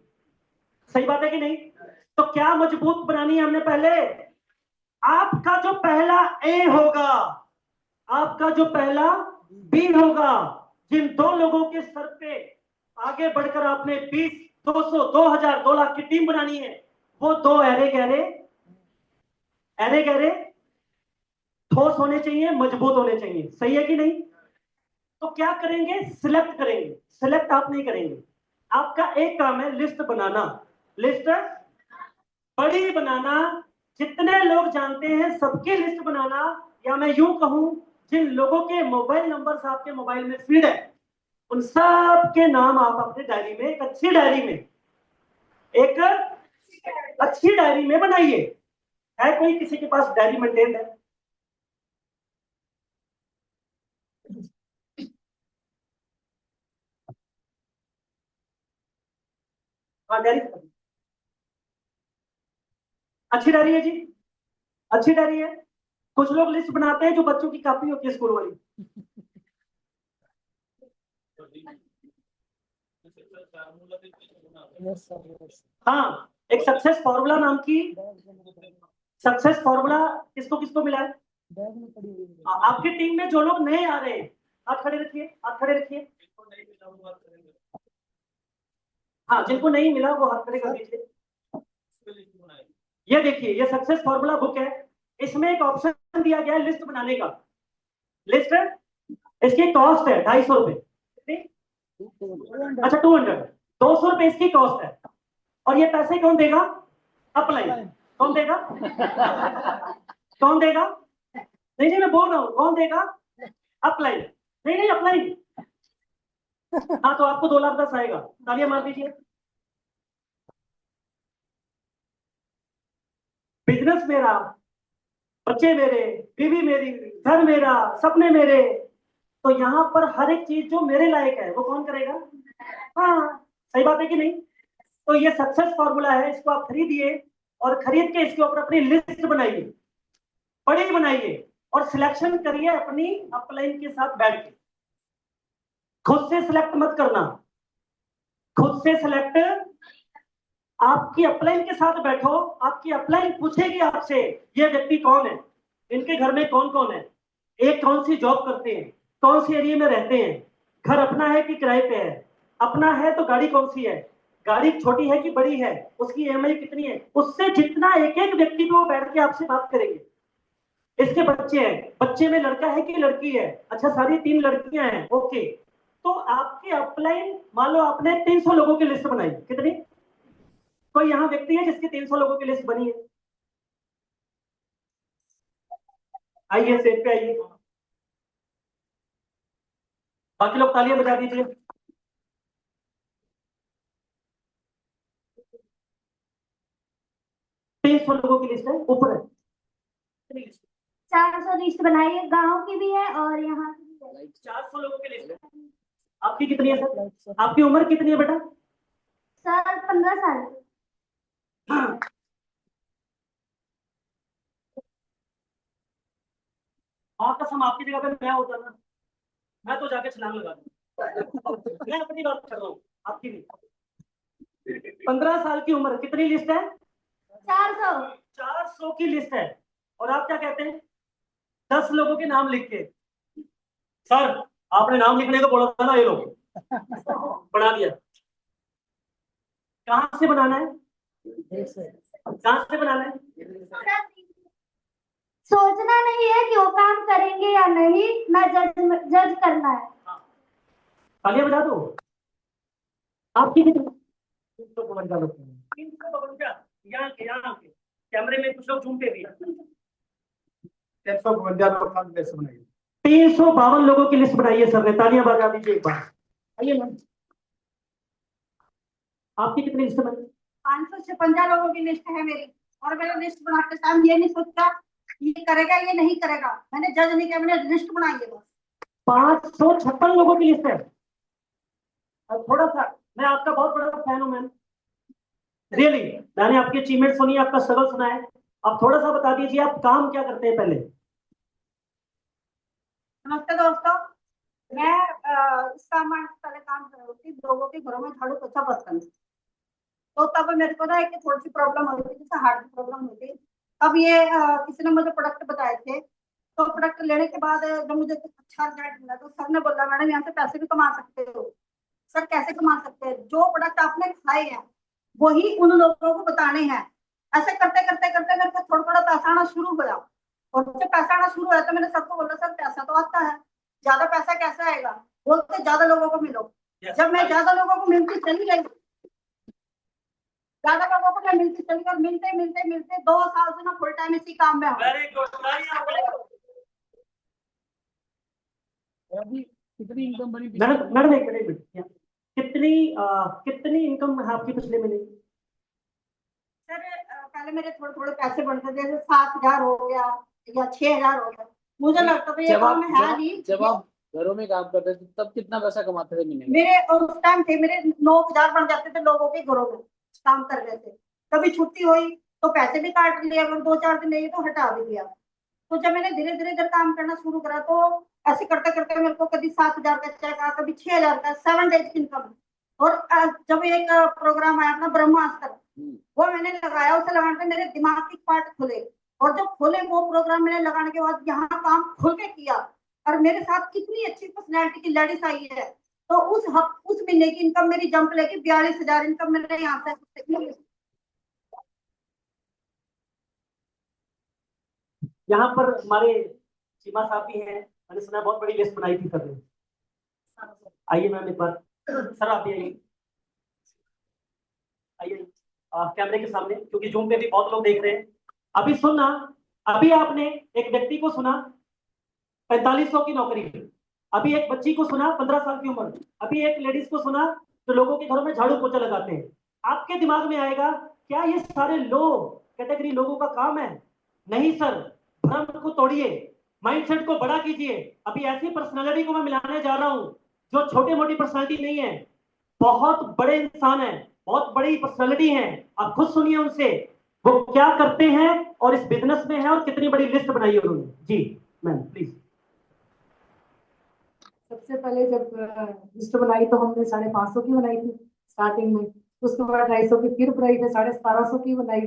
सही बात है कि नहीं? तो क्या मजबूत बनानी है हमने? पहले आपका जो पहला ए होगा, आपका जो पहला बी होगा, जिन दो लोगों के सर पे आगे बढ़कर आपने 20, 200, 2000, 2 लाख की टीम बनानी है, वो दो अरे गहरे ठोस होने चाहिए, मजबूत होने चाहिए। सही है कि नहीं? तो क्या करेंगे? सिलेक्ट करेंगे। सिलेक्ट आप नहीं करेंगे, आपका एक काम है लिस्ट बनाना। लिस्ट बड़ी बनाना, जितने लोग जानते हैं सबकी लिस्ट बनाना, या मैं यूं कहूं जिन लोगों के मोबाइल नंबर आपके मोबाइल में फीड है उन सब के नाम आप अपने डायरी में, एक अच्छी डायरी में बनाइए। है कोई किसी के पास डायरी मेंटेन है? हाँ डायरी, अच्छी डायरी है जी, अच्छी डायरी है। कुछ लोग लिस्ट बनाते हैं जो बच्चों की कॉपी होती है स्कूल वाली। हाँ, एक सक्सेस फॉर्मूला नाम की, सक्सेस फॉर्मूला किसको किसको मिला है? आपकी टीम में जो लोग नए आ रहे हैं, हाथ खड़े रखिए, हाथ खड़े रखिए। हाँ, जिनको नहीं मिला वो हाथ खड़े कर दीजिए। ये देखिए, ये सक्सेस फॉर्मूला बुक है, इसमें एक ऑप्शन दिया गया है लिस्ट बनाने का। लिस्ट इसकी कॉस्ट है 250 रुपए। अच्छा 200, 200 रुपए इसकी कॉस्ट है। और ये पैसे कौन देगा? अपलाइन। कौन देगा? कौन देगा? नहीं नहीं मैं बोल रहा हूं कौन देगा? अपलाइन। नहीं नहीं अपलाइन। हाँ तो आपको 2,10,000 आएगा। तालियां मार दीजिए। बिजनेस मेरा, बच्चे मेरे, बीवी मेरी, घर मेरा, सपने मेरे। तो यहाँ पर हर एक चीज जो मेरे लायक है वो कौन करेगा? हाँ सही बात है कि नहीं? तो ये सक्सेस फॉर्मूला है, इसको आप खरीदिए और खरीद के इसके ऊपर अपनी लिस्ट बनाइए, बड़ी बनाइए और सिलेक्शन करिए अपनी अपलाइन के साथ बैठ के। खुद से सिलेक्ट मत करना, खुद से सिलेक्ट, आपकी अपलाइन के साथ बैठो, आपकी अपलाइन पूछेगी आपसे ये व्यक्ति कौन है, इनके घर में कौन कौन है, एक कौन सी जॉब करते हैं, कौन सी एरिया में रहते हैं, घर अपना है कि किराए पे है, अपना है तो गाड़ी कौन सी है, गाड़ी छोटी है कि बड़ी है, उसकी ईएमआई कितनी है। उससे जितना एक एक व्यक्ति पे वो बैठ के आपसे बात करेंगे। इसके बच्चे हैं, बच्चे में लड़का है कि लड़की है, अच्छा सारी 3 लड़कियां हैं, ओके। तो आपकी अपलाइन मान लो आपने 300 लोगों की लिस्ट बनाई, कितनी? कोई यहाँ व्यक्ति है जिसकी 300 लोगों की लिस्ट बनी है? आइए सेट पे आइए, बाकी लोग तालियां बजा दीजिए। तीन सौ लोगों की लिस्ट है, ऊपर है 400 लिस्ट बनाई है, गांव की भी है और यहाँ की भी है। 400 लोगों की लिस्ट है। आपकी कितनी है सर? आपकी उम्र कितनी है बेटा? सर 15 साल। हाँ। हाँ कसम आपकी जगह पे मैं होता ना, मैं तो जाके छलांग लगा दूं। मैं अपनी बात कर रहा हूँ, आपकी नहीं। 15 साल की उम्र, कितनी लिस्ट है? 400। 400 की लिस्ट है। और आप क्या कहते हैं? 10 लोगों के नाम लिख के, सर आपने नाम लिखने को बोला था ना, ये लोग बना दिया। कहां से बनाना है? कहां से बनाना है? सोचना नहीं है कि वो काम करेंगे या नहीं, ना जज करना है। तालियां बजा दो। आपकी कितनी? 352 लोग। 352। यहाँ के कैमरे में कुछ लोग झूमते भी। 352 लोग का लिस्ट बनाई। 352 लोगों की लिस्ट बनाई है सर ने, तालियां बजा दीजिए एक बार। आइए मैम, आपकी कितनी लिस्ट बनी? 556 लोगों की लिस्ट है मेरी। और मैंने लिस्ट बनाते टाइम ये नहीं सोचा ये करेगा ये नहीं करेगा, मैंने जज नहीं किया, मैंने लिस्ट बनाई है बस। 556 लोगों की लिस्ट है। अब थोड़ा सा, मैं आपका बहुत बड़ा फैन हूं मैम, रियली। मैंने आपकी अचीवमेंट सुनी, आपका स्ट्रगल सुना है। आप थोड़ा सा बता दीजिए आप काम क्या करते हैं पहले? नमस्ते दोस्तों, मैं इस सामान पहले काम कर रही थी, लोगों के घरों में झाड़ू पोछा बर्तन। तो तब मेरे को ना एक थोड़ी सी प्रॉब्लम हुई थी, जैसे हार्ट की प्रॉब्लम हुई थी। अब ये किसी ने मुझे प्रोडक्ट बताए थे, तो प्रोडक्ट लेने के बाद जब मुझे अच्छा रिजल्ट मिला तो सर ने बोला मैडम यहाँ से पैसे भी कमा सकते हो। सर कैसे कमा सकते हैं? जो प्रोडक्ट आपने खाए हैं वही उन लोगों को बताने हैं। ऐसे करते करते करते मेरे को थोड़ा थोड़ा पैसा आना शुरू हुआ। और जब पैसा आना शुरू हुआ तो मैंने सर को बोला सर पैसा तो आता है, ज्यादा पैसा कैसे आएगा? बोलते ज्यादा लोगों को मिलो। जब मैं ज्यादा लोगों को मिलती चली गई, ज्यादा लोगों को मैं मिलती चली गई, मिलते मिलते मिलते 2 साल से मैं फुल टाइम इसी काम में हूँ। Very good. अभी कितनी इनकम बनी? मैडम मैडम एक मिनट, कितनी इनकम है आपकी पिछले महीने? सर पहले मेरे थोड़े थोड़े पैसे बढ़ते थे, जैसे 7,000 हो गया या 6,000 हो गया। मुझे लगता था ये काम है नहीं। जब आप घरों में काम करते थे तब कितना पैसा कमाते थे महीने में? मेरे उस टाइम थे मेरे 9,000 बन जाते थे लोगों के घरों में काम कर रहे थे। कभी छुट्टी हुई तो पैसे भी काट लिए, अगर 2-4 दिन नहीं तो हटा भी दिया। तो जब मैंने धीरे धीरे इधर काम करना शुरू करा तो ऐसे करते करते मेरे को कभी 7,000 का चेक आया, कभी 6,000 का, 7 डेज की इनकम। और जब एक प्रोग्राम आया अपना ब्रह्मास्त्र, वो मैंने लगाया, उसे लगाने से मेरे दिमाग के पार्ट खुले। और जब खुले वो प्रोग्राम मैंने लगाने के बाद यहाँ काम खुल के किया, और मेरे साथ कितनी अच्छी पर्सनैलिटी की लेडीज आई है। तो उस महीने की इनकम मेरी जंप लेके 42,000 इनकम मैंने यहाँ से। यहाँ पर हमारे सीमा साहब भी हैं, मैंने सुना है बहुत बड़ी लिस्ट बनाई थी सर ने। आइए मैम एक बार, सर आप भी आइए, आइए कैमरे के सामने, क्योंकि जूम पे भी बहुत लोग देख रहे हैं। अभी सुनना, अभी आपने एक व्यक्ति को सुना 4500 की नौकरी, अभी एक बच्ची को सुना 15 साल की उम्र, अभी एक लेडीज को सुना जो लोगों के घरों में झाड़ू पोछा लगाते हैं। आपके दिमाग में आएगा क्या ये सारे लोग कैटेगरी लोगों का काम है? नहीं सर, भ्रम को तोड़िए, माइंडसेट को बड़ा कीजिए। अभी ऐसी पर्सनालिटी को मैं मिलाने जा रहा हूं जो छोटी मोटी पर्सनालिटी नहीं है, बहुत बड़े इंसान है, बहुत बड़ी पर्सनालिटी है। आप खुद सुनिए उनसे, वो क्या करते हैं और इस बिजनेस में है और कितनी बड़ी लिस्ट बनाई है उन्होंने। जी मैम प्लीज। सबसे पहले जब लिस्ट बनाई तो हमने 550 की बनाई थी स्टार्टिंग में, उसके बाद 250 की फिर बनाई, फिर 1750 की बनाई,